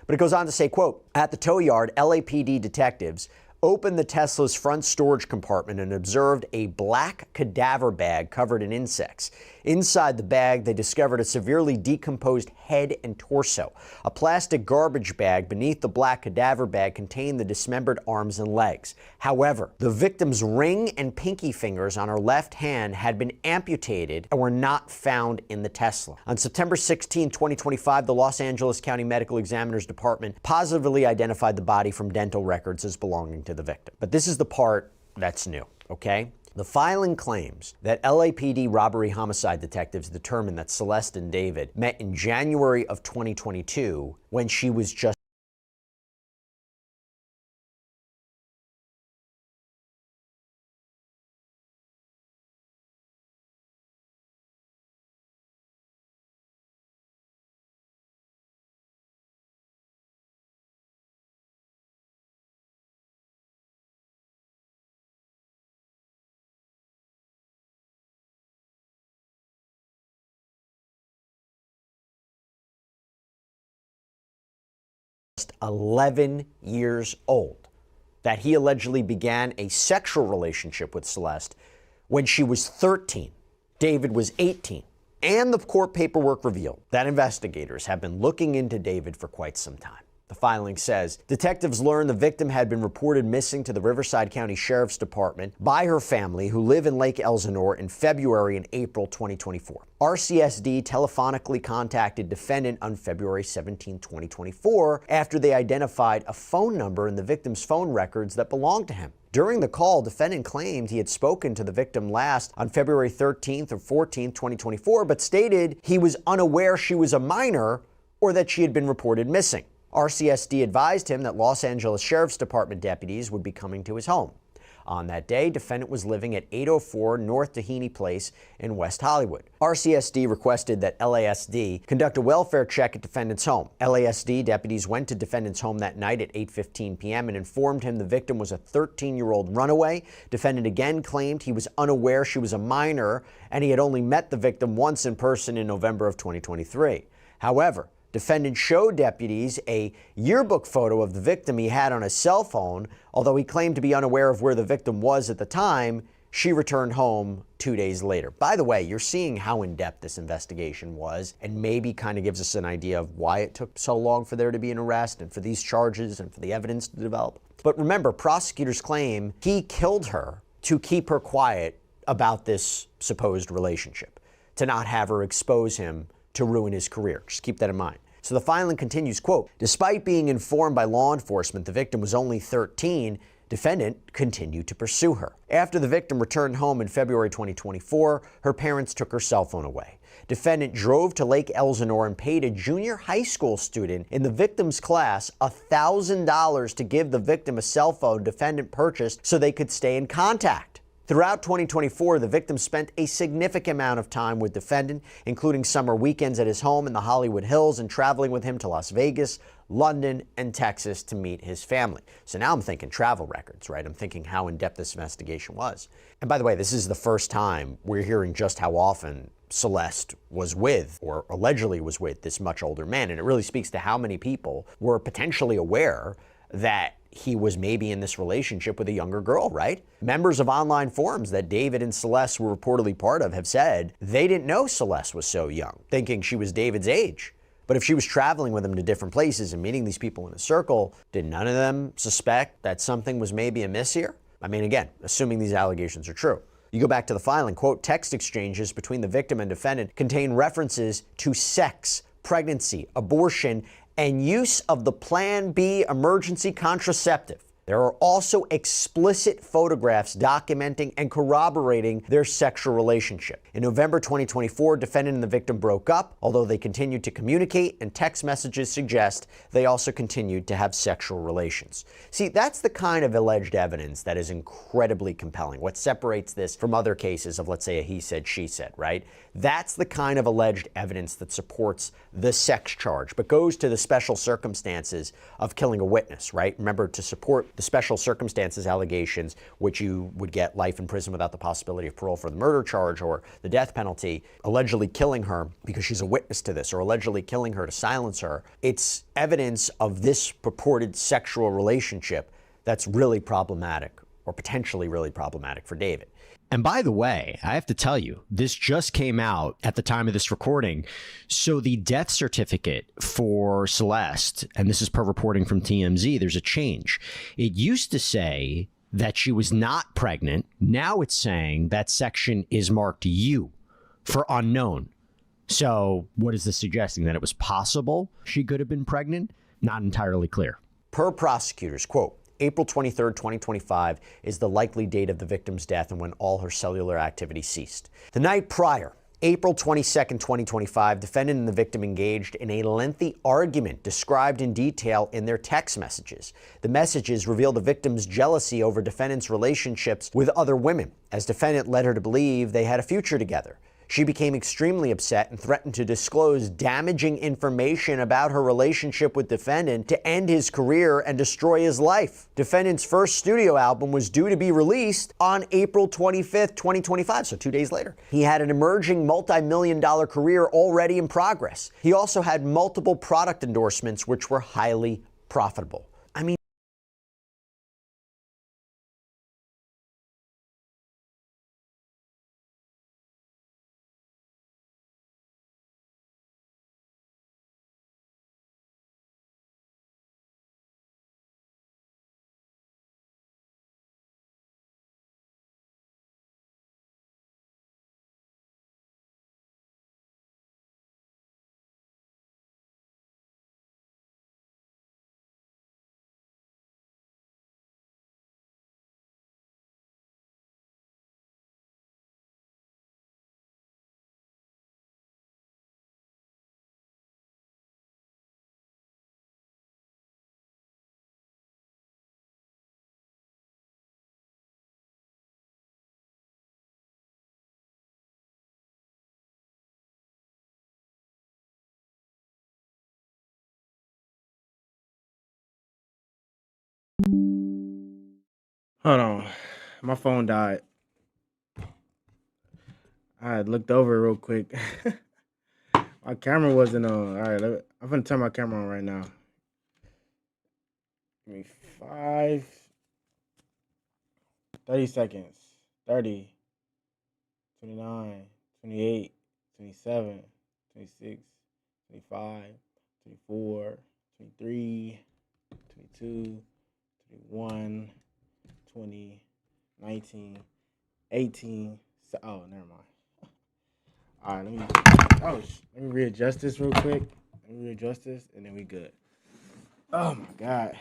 But it goes on to say, quote, at the tow yard, LAPD detectives opened the Tesla's front storage compartment and observed a black cadaver bag covered in insects. Inside the bag, they discovered a severely decomposed head and torso. A plastic garbage bag beneath the black cadaver bag contained the dismembered arms and legs. However, the victim's ring and pinky fingers on her left hand had been amputated and were not found in the Tesla. On September 16, 2025, the Los Angeles County Medical Examiner's Department positively identified the body from dental records as belonging to the victim. But this is the part that's new, okay? The filing claims that LAPD robbery homicide detectives determined that Celeste and David met in January of 2022 when she was just just 11 years old, that he allegedly began a sexual relationship with Celeste when she was 13. David was 18. And the court paperwork revealed that investigators have been looking into David for quite some time. The filing says detectives learned the victim had been reported missing to the Riverside County Sheriff's Department by her family, who live in Lake Elsinore, in February and April 2024. RCSD telephonically contacted defendant on February 17, 2024, after they identified a phone number in the victim's phone records that belonged to him. During the call, defendant claimed he had spoken to the victim last on February 13th or 14th, 2024, but stated he was unaware she was a minor or that she had been reported missing. RCSD advised him that Los Angeles Sheriff's Department deputies would be coming to his home. On that day, defendant was living at 804 North Doheny Place in West Hollywood. RCSD requested that LASD conduct a welfare check at defendant's home. LASD deputies went to defendant's home that night at 8:15 p.m. and informed him the victim was a 13-year-old runaway. Defendant again claimed he was unaware she was a minor and he had only met the victim once in person in November of 2023. However, defendant showed deputies a yearbook photo of the victim he had on his cell phone. Although he claimed to be unaware of where the victim was at the time, she returned home 2 days later. By the way, you're seeing how in-depth this investigation was, and maybe kind of gives us an idea of why it took so long for there to be an arrest and for these charges and for the evidence to develop. But remember, prosecutors claim he killed her to keep her quiet about this supposed relationship, to not have her expose him to ruin his career. Just keep that in mind. So the filing continues, quote, despite being informed by law enforcement the victim was only 13, defendant continued to pursue her. After the victim returned home in February 2024, her parents took her cell phone away. Defendant drove to Lake Elsinore and paid a junior high school student in the victim's class $1,000 to give the victim a cell phone defendant purchased so they could stay in contact. Throughout 2024, the victim spent a significant amount of time with defendant, including summer weekends at his home in the Hollywood Hills and traveling with him to Las Vegas, London, and Texas to meet his family. So now I'm thinking travel records, right? I'm thinking how in-depth this investigation was. And by the way, this is the first time we're hearing just how often Celeste was with, or allegedly was with, this much older man. And it really speaks to how many people were potentially aware that he was maybe in this relationship with a younger girl, right? Members of online forums that David and Celeste were reportedly part of have said they didn't know Celeste was so young, thinking she was David's age. But if she was traveling with him to different places and meeting these people in a circle, did none of them suspect that something was maybe amiss here? I mean, again, assuming these allegations are true. You go back to the filing, quote, text exchanges between the victim and defendant contain references to sex, pregnancy, abortion, and use of the Plan B emergency contraceptive. There are also explicit photographs documenting and corroborating their sexual relationship. In November 2024, defendant and the victim broke up, although they continued to communicate, and text messages suggest they also continued to have sexual relations. See, that's the kind of alleged evidence that is incredibly compelling. What separates this from other cases of, let's say, a he said, she said, right? That's the kind of alleged evidence that supports the sex charge, but goes to the special circumstances of killing a witness, right? Remember, to support the special circumstances allegations, which you would get life in prison without the possibility of parole for the murder charge or the death penalty, allegedly killing her because she's a witness to this, or allegedly killing her to silence her. It's evidence of this purported sexual relationship that's really problematic, or potentially really problematic for David. And by the way, I have to tell you, this just came out at the time of this recording. So the death certificate for Celeste, and this is per reporting from TMZ, there's a change. It used to say that she was not pregnant. Now it's saying that section is marked U for unknown. So what is this suggesting? That it was possible she could have been pregnant? Not entirely clear. Per prosecutors, quote, April 23rd, 2025 is the likely date of the victim's death and when all her cellular activity ceased. The night prior, April 22nd, 2025, defendant and the victim engaged in a lengthy argument described in detail in their text messages. The messages reveal the victim's jealousy over defendant's relationships with other women, as defendant led her to believe they had a future together. She became extremely upset and threatened to disclose damaging information about her relationship with defendant to end his career and destroy his life. Defendant's first studio album was due to be released on April 25th, 2025, so 2 days later. He had an emerging multi-million-dollar career already in progress. He also had multiple product endorsements which were highly profitable. I mean, Hold on. My phone died. I had looked over real quick. My camera wasn't on. All right, I'm gonna turn my camera on right now. Give me 30 seconds. 30, 29, 28, 27, 26, 25, 24, 23, 22, 21, 20, 19, 18. Oh, never mind. All right, let me readjust this real quick. Let me readjust this, and then we good. Oh my God,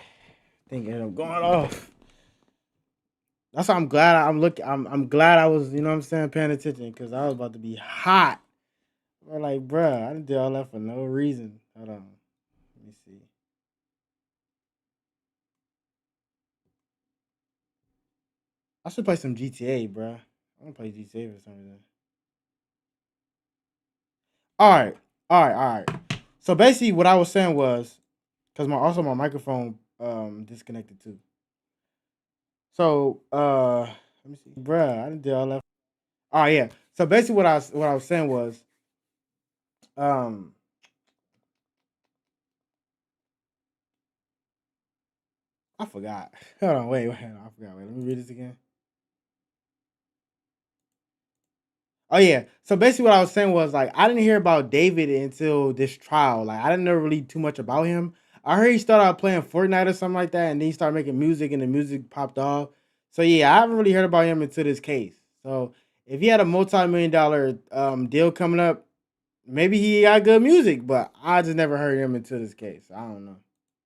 thing ended up going off. That's why I'm glad I'm glad I was, you know what I'm saying, paying attention, because I was about to be hot. I'm like, bruh, I didn't do all that for no reason. Hold on, let me see. I should play some GTA, bruh. I want to play GTA for some reason. All right. So basically, what I was saying was, because my microphone disconnected too. So let me see, bruh. I didn't do all that. Oh yeah. So basically, what I was saying was, I forgot. Hold on, wait. I forgot. Wait, let me read this again. Oh yeah. So basically, what I was saying was, like, I didn't hear about David until this trial. Like, I didn't know really too much about him. I heard he started out playing Fortnite or something like that, and then he started making music, and the music popped off. So yeah, I haven't really heard about him until this case. So if he had a multi-million-dollar deal coming up, maybe he got good music, but I just never heard him until this case. I don't know.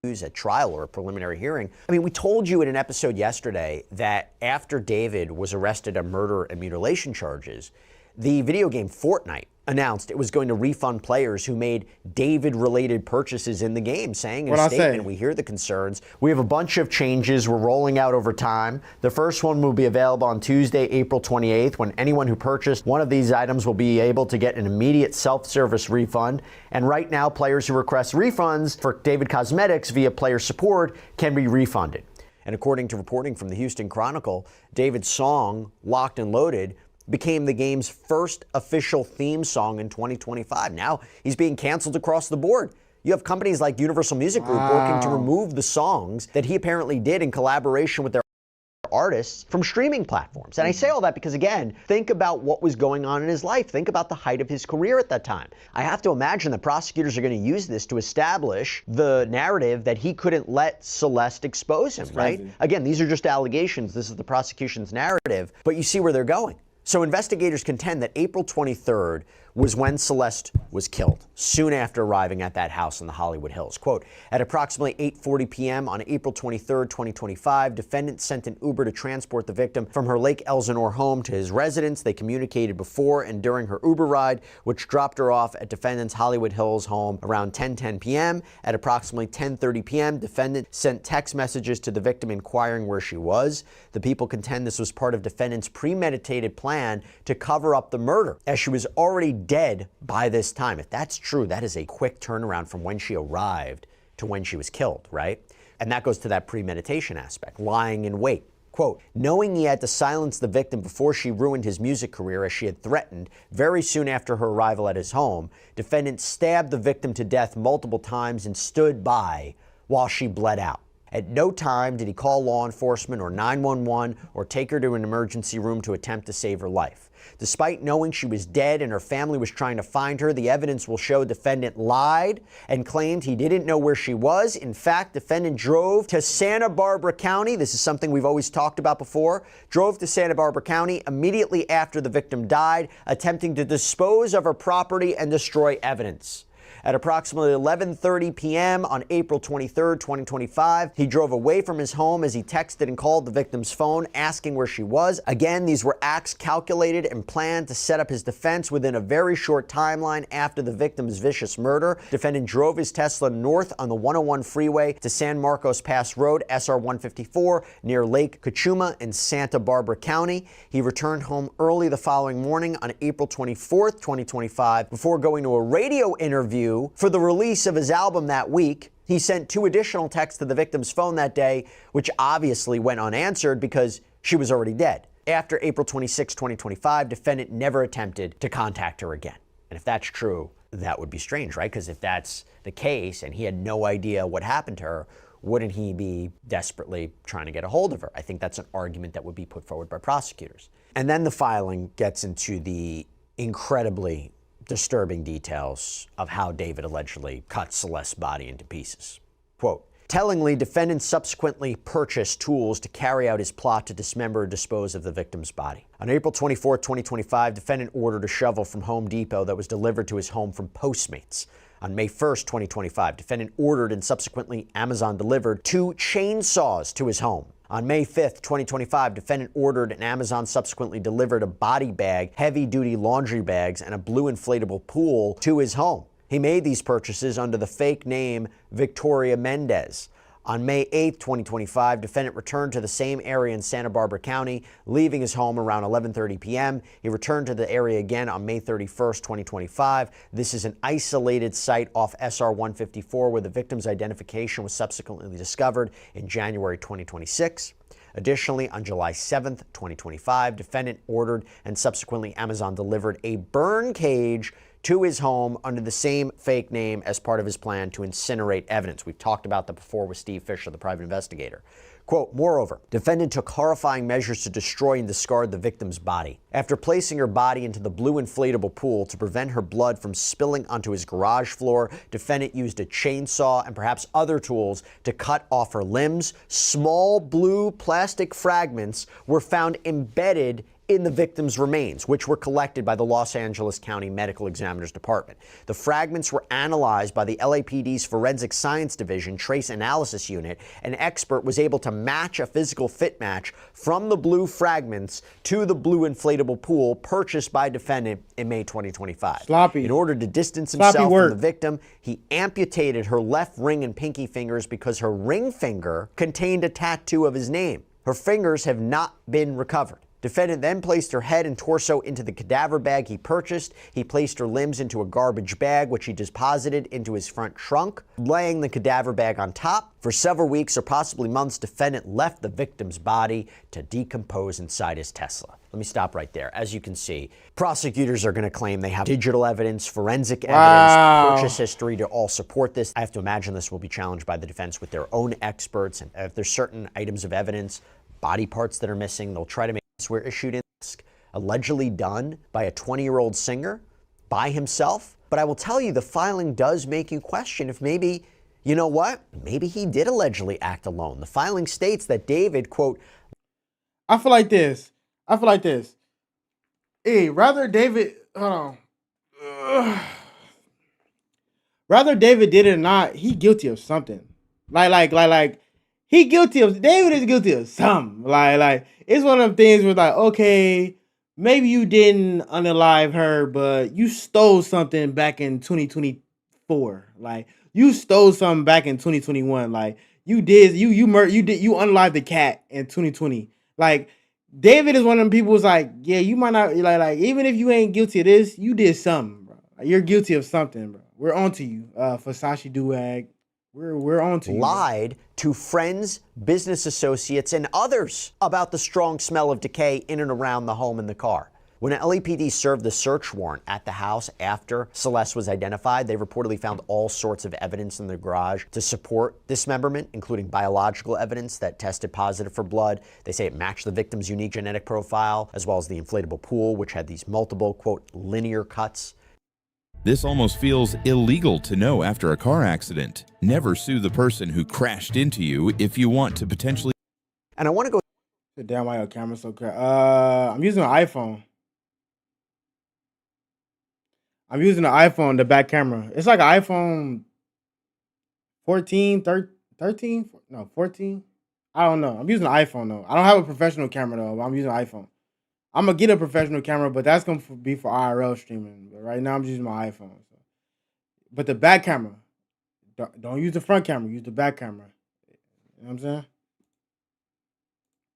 At trial or a preliminary hearing. I mean, we told you in an episode yesterday that after David was arrested on murder and mutilation charges, the video game Fortnite announced it was going to refund players who made David-related purchases in the game, saying in a statement, we hear the concerns. We have a bunch of changes we're rolling out over time. The first one will be available on Tuesday, April 28th, when anyone who purchased one of these items will be able to get an immediate self-service refund. And right now, players who request refunds for David Cosmetics via player support can be refunded. And according to reporting from the Houston Chronicle, David's song, Locked and Loaded, became the game's first official theme song in 2025. Now he's being canceled across the board. You have companies like Universal Music Group working to remove the songs that he apparently did in collaboration with their artists from streaming platforms. And I say all that because, again, think about what was going on in his life. Think about the height of his career at that time. I have to imagine that prosecutors are going to use this to establish the narrative that he couldn't let Celeste expose him, right? Again, these are just allegations. This is the prosecution's narrative, but you see where they're going. So investigators contend that April 23rd was when Celeste was killed, soon after arriving at that house in the Hollywood Hills. Quote, at approximately 8:40 p.m. on April 23rd, 2025, defendants sent an Uber to transport the victim from her Lake Elsinore home to his residence. They communicated before and during her Uber ride, which dropped her off at defendant's Hollywood Hills home around 10:10 p.m. At approximately 10:30 p.m., defendant sent text messages to the victim inquiring where she was. The people contend this was part of defendant's premeditated plan to cover up the murder, as she was already dead by this time. If that's true, that is a quick turnaround from when she arrived to when she was killed, right? And that goes to that premeditation aspect, lying in wait. Quote, knowing he had to silence the victim before she ruined his music career as she had threatened, very soon after her arrival at his home, defendant stabbed the victim to death multiple times and stood by while she bled out. At no time did he call law enforcement or 911 or take her to an emergency room to attempt to save her life. Despite knowing she was dead and her family was trying to find her, the evidence will show defendant lied and claimed he didn't know where she was. In fact, defendant drove to Santa Barbara County. This is something we've always talked about before. Drove to Santa Barbara County immediately after the victim died, attempting to dispose of her property and destroy evidence. At approximately 11:30 p.m. on April 23rd, 2025, he drove away from his home as he texted and called the victim's phone asking where she was. Again, these were acts calculated and planned to set up his defense within a very short timeline after the victim's vicious murder. Defendant drove his Tesla north on the 101 freeway to San Marcos Pass Road, SR 154, near Lake Cachuma in Santa Barbara County. He returned home early the following morning on April 24th, 2025, before going to a radio interview venue for the release of his album that week. He sent 2 additional texts to the victim's phone that day, which obviously went unanswered because she was already dead. After April 26, 2025, defendant never attempted to contact her again. And if that's true, that would be strange, right? Because if that's the case and he had no idea what happened to her, wouldn't he be desperately trying to get a hold of her? I think that's an argument that would be put forward by prosecutors. And then the filing gets into the incredibly disturbing details of how David allegedly cut Celeste's body into pieces. Quote, tellingly, defendant subsequently purchased tools to carry out his plot to dismember or dispose of the victim's body. On April 24, 2025, defendant ordered a shovel from Home Depot that was delivered to his home from Postmates. On May 1st, 2025, defendant ordered and subsequently Amazon delivered 2 chainsaws to his home. On May 5th, 2025, defendant ordered and Amazon subsequently delivered a body bag, heavy-duty laundry bags, and a blue inflatable pool to his home. He made these purchases under the fake name Victoria Mendez. On May 8th, 2025, defendant returned to the same area in Santa Barbara County, leaving his home around 11:30 p.m. He returned to the area again on May 31st, 2025. This is an isolated site off SR 154 where the victim's identification was subsequently discovered in January 2026. Additionally, on July 7th, 2025, defendant ordered and subsequently Amazon delivered a burn cage to his home under the same fake name as part of his plan to incinerate evidence. We've talked about that before with Steve Fisher, the private investigator. Quote, moreover, defendant took horrifying measures to destroy and discard the victim's body. After placing her body into the blue inflatable pool to prevent her blood from spilling onto his garage floor, defendant used a chainsaw and perhaps other tools to cut off her limbs. Small blue plastic fragments were found embedded in the victim's remains, which were collected by the Los Angeles County Medical Examiner's Department. The fragments were analyzed by the LAPD's Forensic Science Division Trace Analysis Unit. An expert was able to match a physical fit match from the blue fragments to the blue inflatable pool purchased by defendant in May 2025. Sloppy. In order to distance himself Sloppy from work. the victim, he amputated her left ring and pinky fingers because her ring finger contained a tattoo of his name. Her fingers have not been recovered. Defendant then placed her head and torso into the cadaver bag he purchased. He placed her limbs into a garbage bag, which he deposited into his front trunk, laying the cadaver bag on top. For several weeks or possibly months, defendant left the victim's body to decompose inside his Tesla. Let me stop right there. As you can see, prosecutors are going to claim they have digital evidence, forensic evidence, purchase history to all support this. I have to imagine this will be challenged by the defense with their own experts. And if there's certain items of evidence, body parts that are missing, they'll try to make were issued in allegedly done by a 20-year-old singer by himself. But I will tell you, the filing does make you question if maybe, you know what, maybe he did allegedly act alone. The filing states that David, quote, I feel like this. Hey, rather David, hold on. Rather David did it or not, he guilty of something. Like he guilty of, David is guilty of something. Like it's one of them things where like, okay, maybe you didn't unalive her, but you stole something back in 2024. Like you stole something back in 2021. Like you unalived the cat in 2020. Like David is one of them people who's like, yeah, you might not like even if you ain't guilty of this, you did something, bro. Like, you're guilty of something, bro. We're on to you, Versace Duag. We're on to you. Lied to friends, business associates, and others about the strong smell of decay in and around the home and the car. When LAPD served the search warrant at the house after Celeste was identified, they reportedly found all sorts of evidence in the garage to support dismemberment, including biological evidence that tested positive for blood. They say it matched the victim's unique genetic profile, as well as the inflatable pool, which had these multiple, quote, linear cuts. This almost feels illegal to know after a car accident. Never sue the person who crashed into you if you want to potentially. And I want to go. Damn, why your camera's so crap? I'm using an iPhone. The back camera. It's like an iPhone 14, 13, no, 14. I don't know. I'm using an iPhone though. I don't have a professional camera though. But I'm using an iPhone. I'm gonna get a professional camera, but that's gonna be for IRL streaming. But right now, I'm just using my iPhone. So. But the back camera, don't use the front camera. Use the back camera. You know what I'm saying?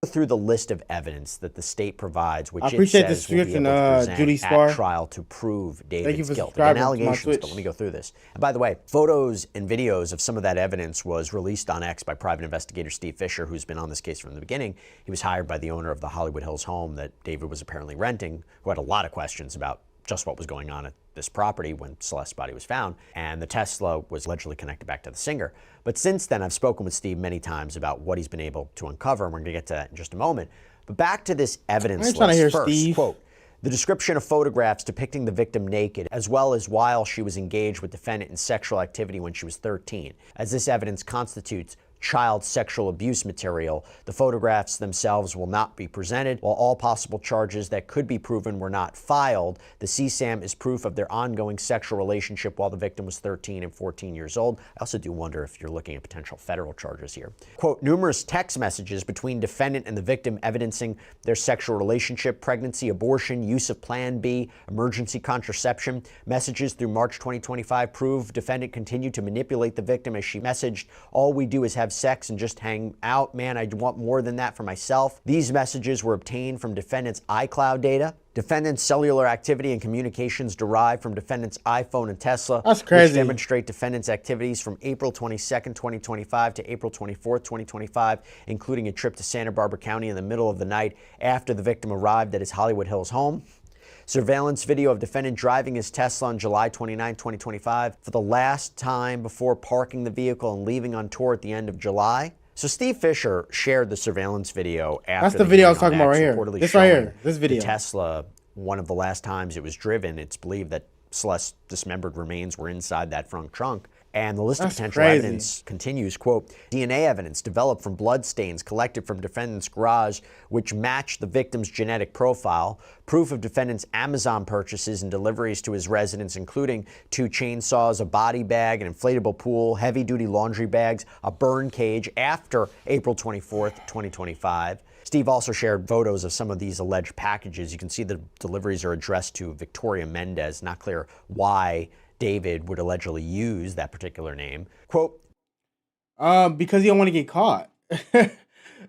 Through the list of evidence that the state provides, which I appreciate the it says will be description, able to Judy present Spar. at trial to prove David's for guilt. subscribing Again, to my allegations, Twitch. but let me go through this. And by the way, photos and videos of some of that evidence was released on X by private investigator Steve Fisher, who's been on this case from the beginning. He was hired by the owner of the Hollywood Hills home that David was apparently renting, who had a lot of questions about just what was going on at this property when Celeste's body was found. And the Tesla was allegedly connected back to the singer. But since then, I've spoken with Steve many times about what he's been able to uncover, and we're going to get to that in just a moment. But back to this evidence list trying to hear first. Steve. Quote, the description of photographs depicting the victim naked, as well as while she was engaged with defendant in sexual activity when she was 13. As this evidence constitutes child sexual abuse material, the photographs themselves will not be presented. While all possible charges that could be proven were not filed, the CSAM is proof of their ongoing sexual relationship while the victim was 13 and 14 years old. I also do wonder if you're looking at potential federal charges here. Quote, numerous text messages between defendant and the victim evidencing their sexual relationship, pregnancy, abortion, use of Plan B, emergency contraception. Messages through March 2025 prove defendant continued to manipulate the victim as she messaged, all we do is have sex and just hang out. Man, I want more than that for myself. These messages were obtained from defendant's iCloud data. Defendant's cellular activity and communications derived from defendant's iPhone and Tesla. That's crazy. Which demonstrate defendant's activities from April 22nd, 2025 to April 24th, 2025, including a trip to Santa Barbara County in the middle of the night after the victim arrived at his Hollywood Hills home. Surveillance video of defendant driving his Tesla on July 29, 2025 for the last time before parking the vehicle and leaving on tour at the end of July. So Steve Fisher shared the surveillance video after That's the video I was hearing talking on about X, right here. reportedly This right showing here. This video. the Tesla, one of the last times it was driven. It's believed that Celeste's dismembered remains were inside that front trunk. And the list of potential evidence continues, quote, DNA evidence developed from blood stains collected from defendant's garage, which matched the victim's genetic profile, proof of defendant's Amazon purchases and deliveries to his residence, including 2 chainsaws, a body bag, an inflatable pool, heavy-duty laundry bags, a burn cage after April 24th, 2025. Steve also shared photos of some of these alleged packages. You can see the deliveries are addressed to Victoria Mendez. Not clear why David would allegedly use that particular name. Quote, because he don't want to get caught.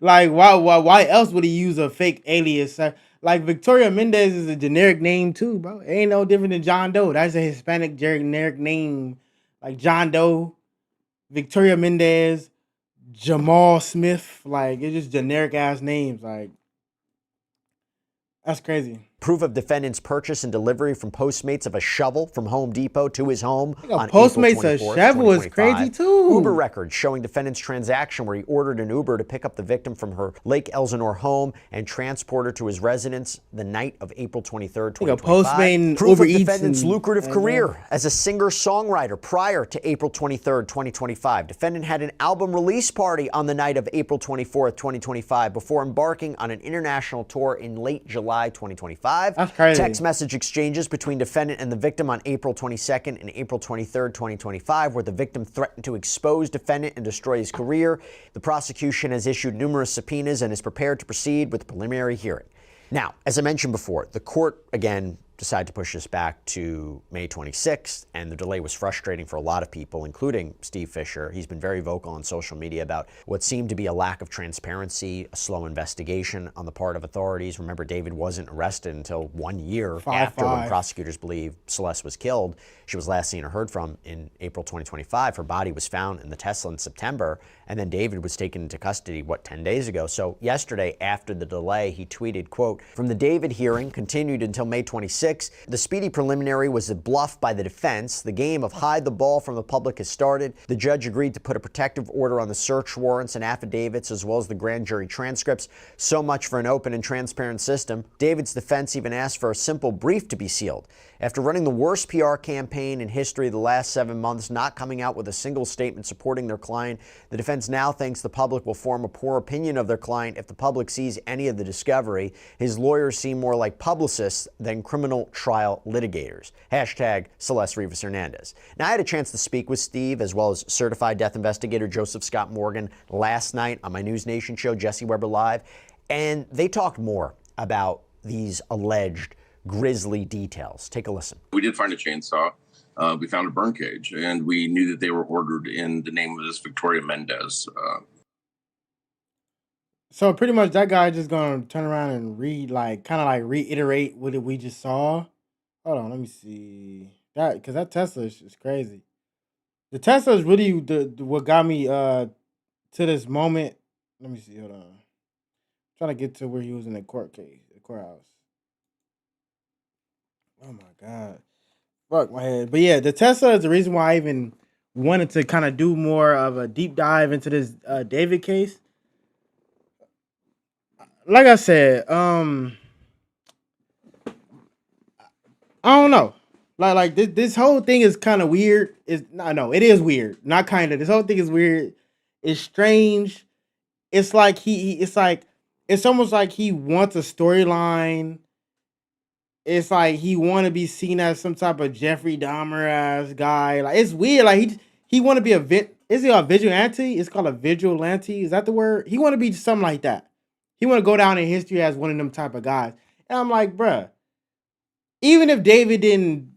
Like, why else would he use a fake alias? Like, Victoria Mendez is a generic name too, bro. It ain't no different than John Doe. That's a Hispanic generic name. Like John Doe, Victoria Mendez, Jamal Smith. Like, it's just generic ass names. Like, that's crazy. proof of defendant's purchase and delivery from Postmates of a shovel from Home Depot to his home on Postmates April 24th, a shovel is crazy too. Uber records showing defendant's transaction where he ordered an Uber to pick up the victim from her Lake Elsinore home and transport her to his residence the night of April 23rd, 2025. Proof Uber of Eats defendant's and, lucrative career as a singer-songwriter prior to April 23rd, 2025. Defendant had an album release party on the night of April 24th, 2025 before embarking on an international tour in late July 2025. That's crazy. Text message exchanges between defendant and the victim on April 22nd and April 23rd, 2025, where the victim threatened to expose defendant and destroy his career. The prosecution has issued numerous subpoenas and is prepared to proceed with the preliminary hearing. Now, as I mentioned before, the court, again, decided to push this back to May 26th, and the delay was frustrating for a lot of people, including Steve Fisher. He's been very vocal on social media about what seemed to be a lack of transparency, a slow investigation on the part of authorities. Remember, David wasn't arrested until 1 year after when prosecutors believe Celeste was killed. She was last seen or heard from in April 2025. Her body was found in the Tesla in September, and then David was taken into custody, 10 days ago? So yesterday, after the delay, he tweeted, quote, "From the David hearing continued until May 26th, the speedy preliminary was a bluff by the defense. The game of hide the ball from the public has started. The judge agreed to put a protective order on the search warrants and affidavits as well as the grand jury transcripts. So much for an open and transparent system. David's defense even asked for a simple brief to be sealed. After running the worst PR campaign in history the last 7 months, not coming out with a single statement supporting their client, the defense now thinks the public will form a poor opinion of their client if the public sees any of the discovery. His lawyers seem more like publicists than criminal trial litigators." Hashtag Celeste Rivas Hernandez. Now, I had a chance to speak with Steve as well as certified death investigator Joseph Scott Morgan last night on my News Nation show, Jesse Weber Live, and they talked more about these alleged grisly details. Take a listen. We did find a chainsaw. We found a burn cage, and we knew that they were ordered in the name of this Victoria Mendez. So pretty much that guy just gonna turn around and kind of like reiterate what we just saw. Hold on, let me see that because that Tesla is crazy. The Tesla is really what got me to this moment. Let me see. Hold on. Trying to get to where he was in the court case, the courthouse. Oh my god, fuck my head. But yeah, the Tesla is the reason why I even wanted to kind of do more of a deep dive into this David case. Like I said, I don't know. Like this whole thing is kind of weird. No, it is weird. Not kind of. This whole thing is weird. It's strange. It's like it's almost like he wants a storyline. It's like he want to be seen as some type of Jeffrey Dahmer ass guy. Like it's weird. Like he want to be is he a vigilante? It's called a vigilante. Is that the word? He want to be something like that. He want to go down in history as one of them type of guys. And I'm like, bruh, even if David didn't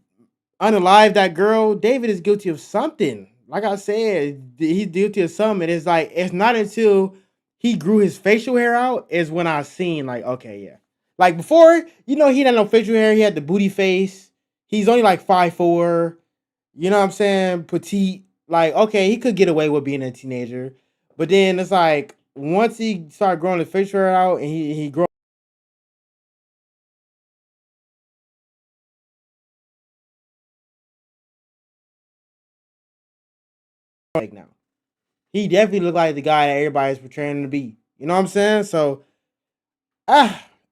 unalive that girl, David is guilty of something. Like I said, he's guilty of something. It's like it's not until he grew his facial hair out is when I seen like, okay, yeah. Like before, he had no facial hair. He had the booty face. He's only like 5'4". You know what I'm saying? Petite. Like, okay, he could get away with being a teenager. But then it's like once he started growing his facial hair out and he grew like now. He definitely looked like the guy that everybody's portraying him to be. You know what I'm saying? So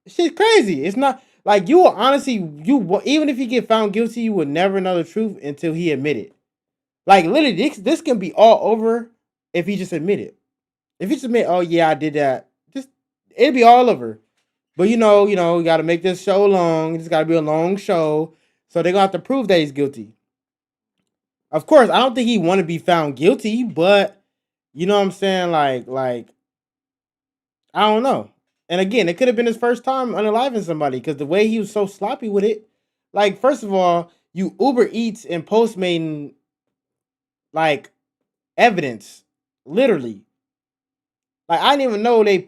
shit's crazy. It's not like you will honestly even if you get found guilty, you would never know the truth until he admitted. Like literally, this can be all over if he just admitted. If he just admit, oh yeah, I did that, just it'd be all over. But you got to make this show long. It's got to be a long show, so they're gonna have to prove that he's guilty. Of course, I don't think he want to be found guilty, but you know what I'm saying, like I don't know. And again, it could have been his first time unaliving somebody because the way he was so sloppy with it. Like, first of all, you Uber Eats and Postmating like evidence, literally. Like I didn't even know I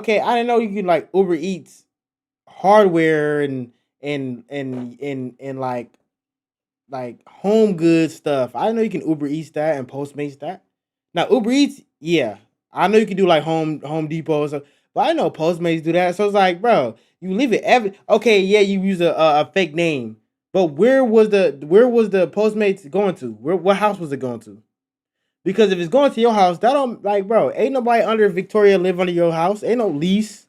didn't know you could like Uber Eats hardware and like home goods stuff. I didn't know you can Uber Eats that and Postmates that. Now Uber Eats, yeah, I know you can do like Home Depot and stuff, but I know Postmates do that. So it's like, bro, you leave it okay, yeah, you use a fake name, but where was the Postmates going to? What house was it going to? Because if it's going to your house, that don't like, bro, ain't nobody under Victoria live under your house. Ain't no lease.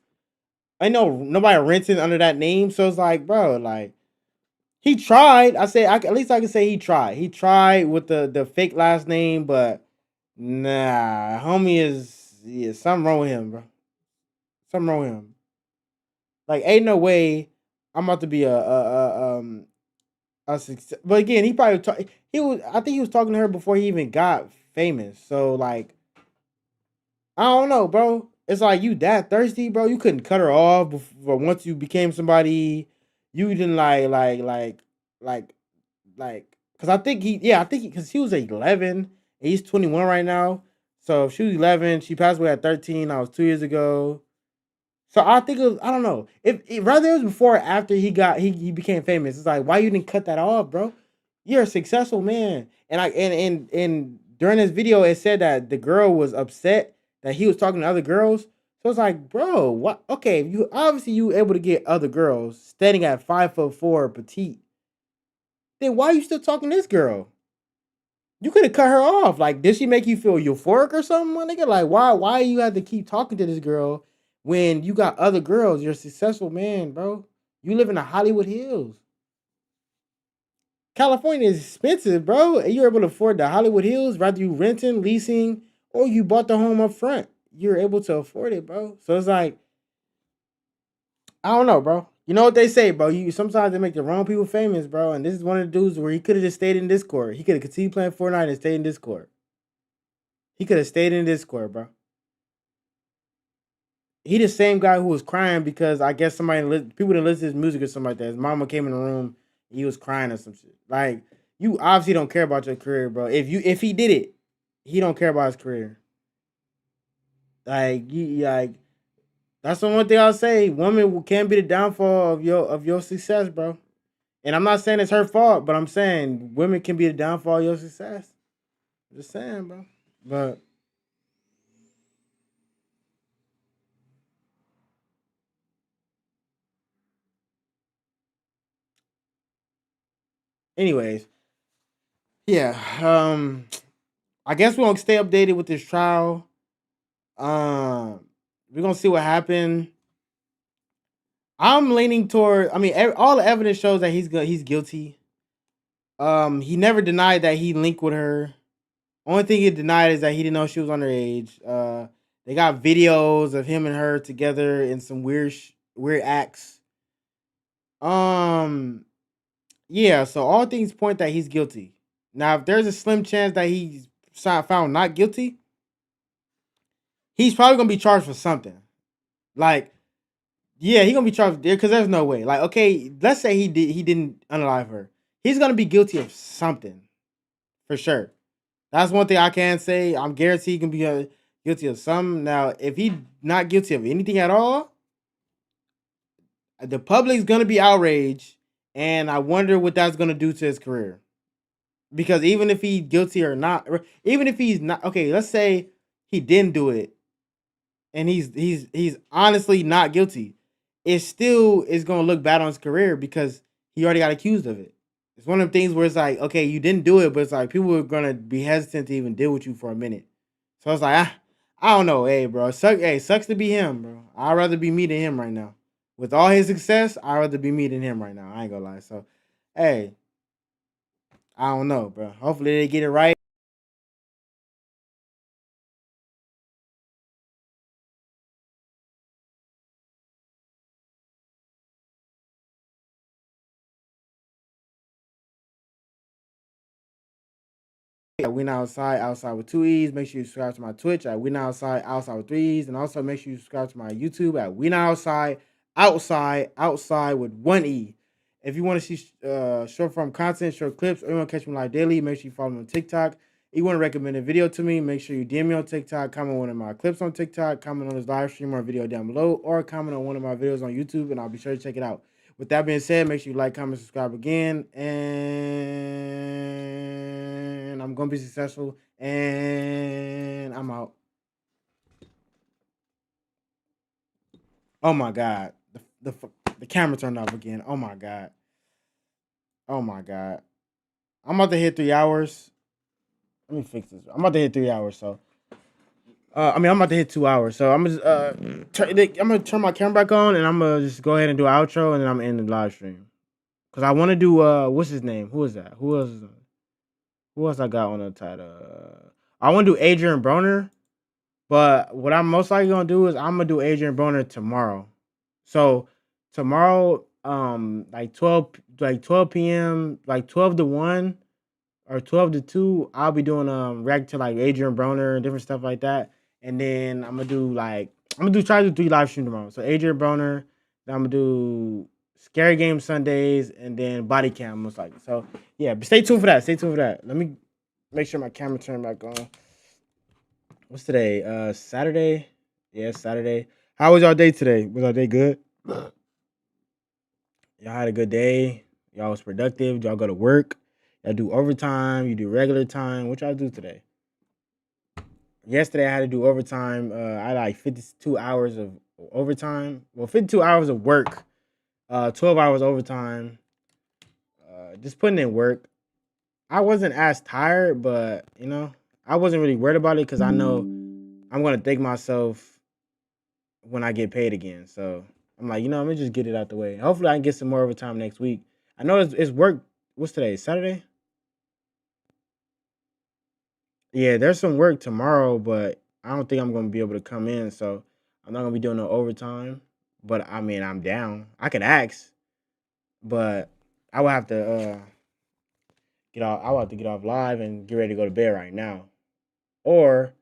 Ain't nobody renting under that name. So it's like, bro, like he tried. At least I can say he tried. He tried with the fake last name, but nah, homie is something wrong with him, bro. Something wrong with him. Like, ain't no way I'm about to be a success. But again, I think he was talking to her before he even got famous. So like, I don't know, bro. It's like you that thirsty, bro. You couldn't cut her off before once you became somebody. You didn't because I think because he was 11 and he's 21 right now. So if she was 11, she passed away at 13. That was 2 years ago. So I think I don't know if rather it was before or after he became famous. It's like, why you didn't cut that off, bro? You're a successful man. And during this video, it said that the girl was upset that he was talking to other girls. So it's like, bro, what? Okay, you were able to get other girls standing at 5'4", petite. Then why are you still talking to this girl? You could have cut her off. Like, did she make you feel euphoric or something, my nigga? Like, why you had to keep talking to this girl when you got other girls? You're a successful man, bro. You live in the Hollywood Hills. California is expensive, bro. And you're able to afford the Hollywood Hills, rather you renting, leasing, or you bought the home up front. You're able to afford it, bro. So it's like, I don't know, bro. You know what they say, bro. Sometimes they make the wrong people famous, bro. And this is one of the dudes where he could have just stayed in Discord. He could have continued playing Fortnite and stayed in Discord. He could have stayed in Discord, bro. He the same guy who was crying because I guess people didn't listen to his music or something like that. His mama came in the room and he was crying or some shit. Like, you obviously don't care about your career, bro. If he did it, he don't care about his career. Like, That's the one thing I'll say. Women can be the downfall of your success, bro. And I'm not saying it's her fault, but I'm saying women can be the downfall of your success. Just saying, bro. But anyways, yeah. I guess we're gonna stay updated with this trial. We're gonna see what happened. I'm leaning toward. I mean, all the evidence shows that he's guilty. He never denied that he linked with her. Only thing he denied is that he didn't know she was underage. They got videos of him and her together in some weird acts. Yeah. So all things point that he's guilty. Now, if there's a slim chance that he's found not guilty, he's probably gonna be charged for something. Like, yeah, he's gonna be charged there because there's no way. Like, okay, let's say he didn't unalive her. He's gonna be guilty of something for sure. That's one thing I can say. I'm guaranteed he can be guilty of something. Now, if he's not guilty of anything at all, the public's gonna be outraged, and I wonder what that's gonna do to his career. Because even if he's guilty or not, even if he's not, okay, let's say he didn't do it, and he's honestly not guilty, it still is gonna look bad on his career because he already got accused of it. It's one of the things where it's like, okay, you didn't do it, but it's like people are gonna be hesitant to even deal with you for a minute. So it's like, I don't know, hey, bro, sucks to be him, bro. I'd rather be me than him right now. With all his success, I'd rather be me than him right now. I ain't gonna lie. So, hey, I don't know, bro. Hopefully they get it right. We Now outside with 2 E's. Make sure you subscribe to my Twitch at We Now outside with 3 E's, and also make sure you subscribe to my YouTube at We Now outside with 1 E. If you want to see short form content, short clips, or you want to catch me live daily, make sure you follow me on TikTok. If you want to recommend a video to me, make sure you DM me on TikTok, comment on one of my clips on TikTok, comment on this live stream or video down below, or comment on one of my videos on YouTube, and I'll be sure to check it out. With that being said, make sure you like, comment, subscribe again, and I'm gonna be successful, and I'm out. Oh my God, the camera turned off again. Oh my God. Oh my God. I'm about to hit 3 hours. Let me fix this. I'm about to hit 3 hours, so. I'm about to hit 2 hours, so I'm gonna turn my camera back on, and I'm gonna just go ahead and do an outro, and then I'm gonna end the live stream. Cause I want to do what's his name? Who is that? Who else I got on the title? I want to do Adrian Broner, but what I'm most likely gonna do is I'm gonna do Adrian Broner tomorrow. So tomorrow, like 12 p.m., like 12 to 1 or 12 to 2, I'll be doing react to like Adrian Broner and different stuff like that. And then I'm gonna try to do 3 live streams tomorrow. So Adrian Broner, then I'm gonna do Scary Game Sundays, and then Body Cam most likely. So yeah, but stay tuned for that. Let me make sure my camera turned back on. What's today? Saturday? Yeah, Saturday. How was y'all day today? Was y'all day good? Y'all had a good day? Y'all was productive? Y'all go to work? Y'all do overtime? You do regular time? What y'all do today? Yesterday I had to do overtime. I had like 52 hours of overtime. Well, 52 hours of work. 12 hours overtime. Just putting in work. I wasn't as tired, but I wasn't really worried about it because I know I'm gonna thank myself when I get paid again. So I'm like, let me just get it out the way. Hopefully I can get some more overtime next week. I know it's work. What's today? Saturday? Yeah, there's some work tomorrow, but I don't think I'm gonna be able to come in, so I'm not gonna be doing no overtime. But I mean, I'm down. I can ask, but I would have to get off. I would have to get off live and get ready to go to bed right now, or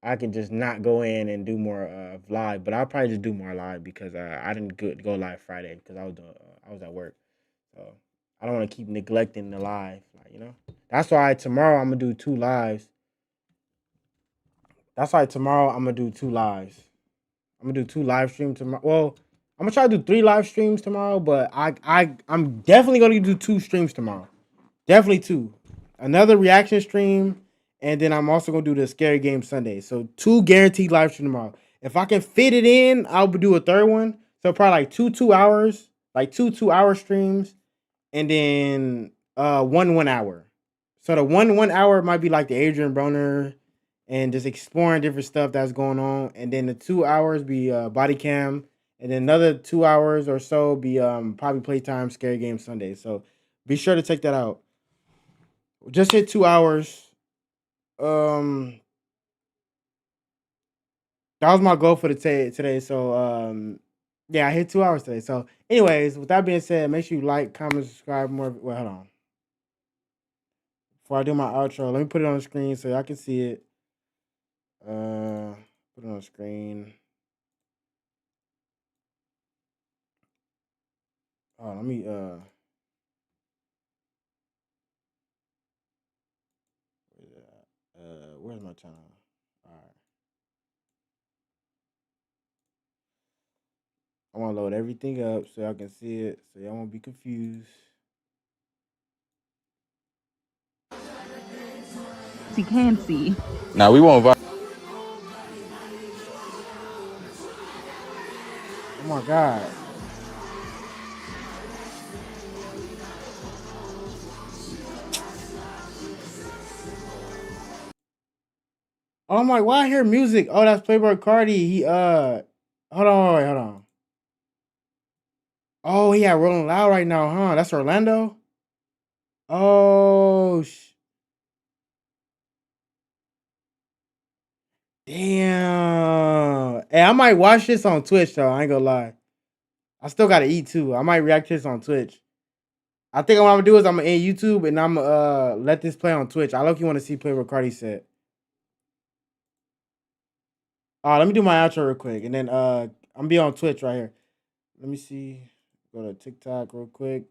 I can just not go in and do more live. But I'll probably just do more live because I didn't go live Friday because I was at work, so I don't want to keep neglecting the live. That's why tomorrow I'm gonna do 2 lives. That's why tomorrow I'm gonna do 2 lives. I'm gonna do 2 live streams tomorrow. Well, I'm gonna try to do 3 live streams tomorrow, but I'm definitely gonna do 2 streams tomorrow. Definitely 2. Another reaction stream, and then I'm also gonna do the scary game Sunday. So 2 guaranteed live streams tomorrow. If I can fit it in, I'll do a third one. So probably like 2 hours, like 2 streams, and then 1 hour. So the 1 hour might be like the Adrian Broner and just exploring different stuff that's going on, and then the 2 hours be body cam, and then another 2 hours or so be probably playtime scary game Sunday. So be sure to check that out. Just hit 2 hours. That was my goal for the today. So yeah, I hit 2 hours today. So anyways, with that being said, make sure you like, comment, subscribe more. Well, hold on. Before I do my outro, let me put it on the screen so y'all can see it. Put it on the screen. Oh, let me where's my channel? All right. I want to load everything up so y'all can see it, so y'all won't be confused. You can see. Now we won't. Oh my God. Oh, I'm like, why I hear music? Oh, that's Playboy Cardi. He hold on. Oh, he had Rolling Loud right now, huh? That's Orlando? Oh, damn. Hey, I might watch this on Twitch though. I ain't gonna lie. I still gotta eat too. I might react to this on Twitch. I think what I'm gonna do is I'm gonna end YouTube and I'm gonna let this play on Twitch. I look you want to see Playboy Cardi set. Let me do my outro real quick, and then I'm gonna be on Twitch right here. Let me see. Go to TikTok real quick.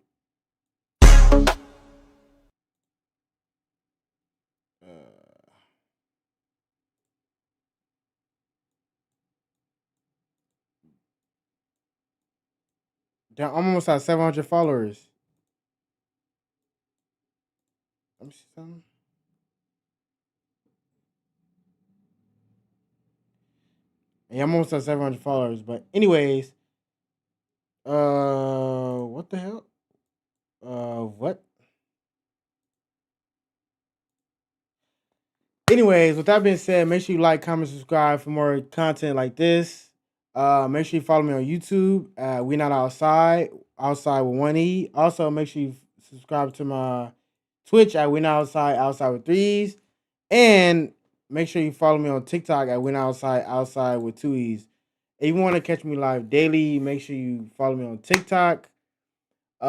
Damn, I'm almost at 700 followers. Let me see something. Yeah, I'm almost at 700 followers. But anyways, what the hell? What? Anyways, with that being said, make sure you like, comment, subscribe for more content like this. Make sure you follow me on YouTube. We Not Outside, outside with 1E. Also, make sure you subscribe to my Twitch at We Not Outside, outside with 3Es. And make sure you follow me on TikTok at We Not Outside, outside with 2Es. If you want to catch me live daily, make sure you follow me on TikTok. If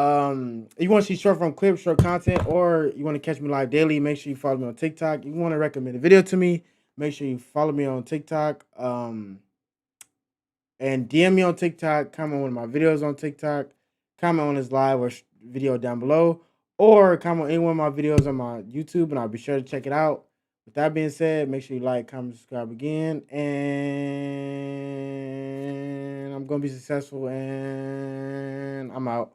you want to see short form clips, short content, or you want to catch me live daily, make sure you follow me on TikTok. If you want to recommend a video to me, make sure you follow me on TikTok. And DM me on TikTok, comment on one of my videos on TikTok, comment on this live or video down below, or comment on any one of my videos on my YouTube, and I'll be sure to check it out. With that being said, make sure you like, comment, subscribe again, and I'm going to be successful, and I'm out.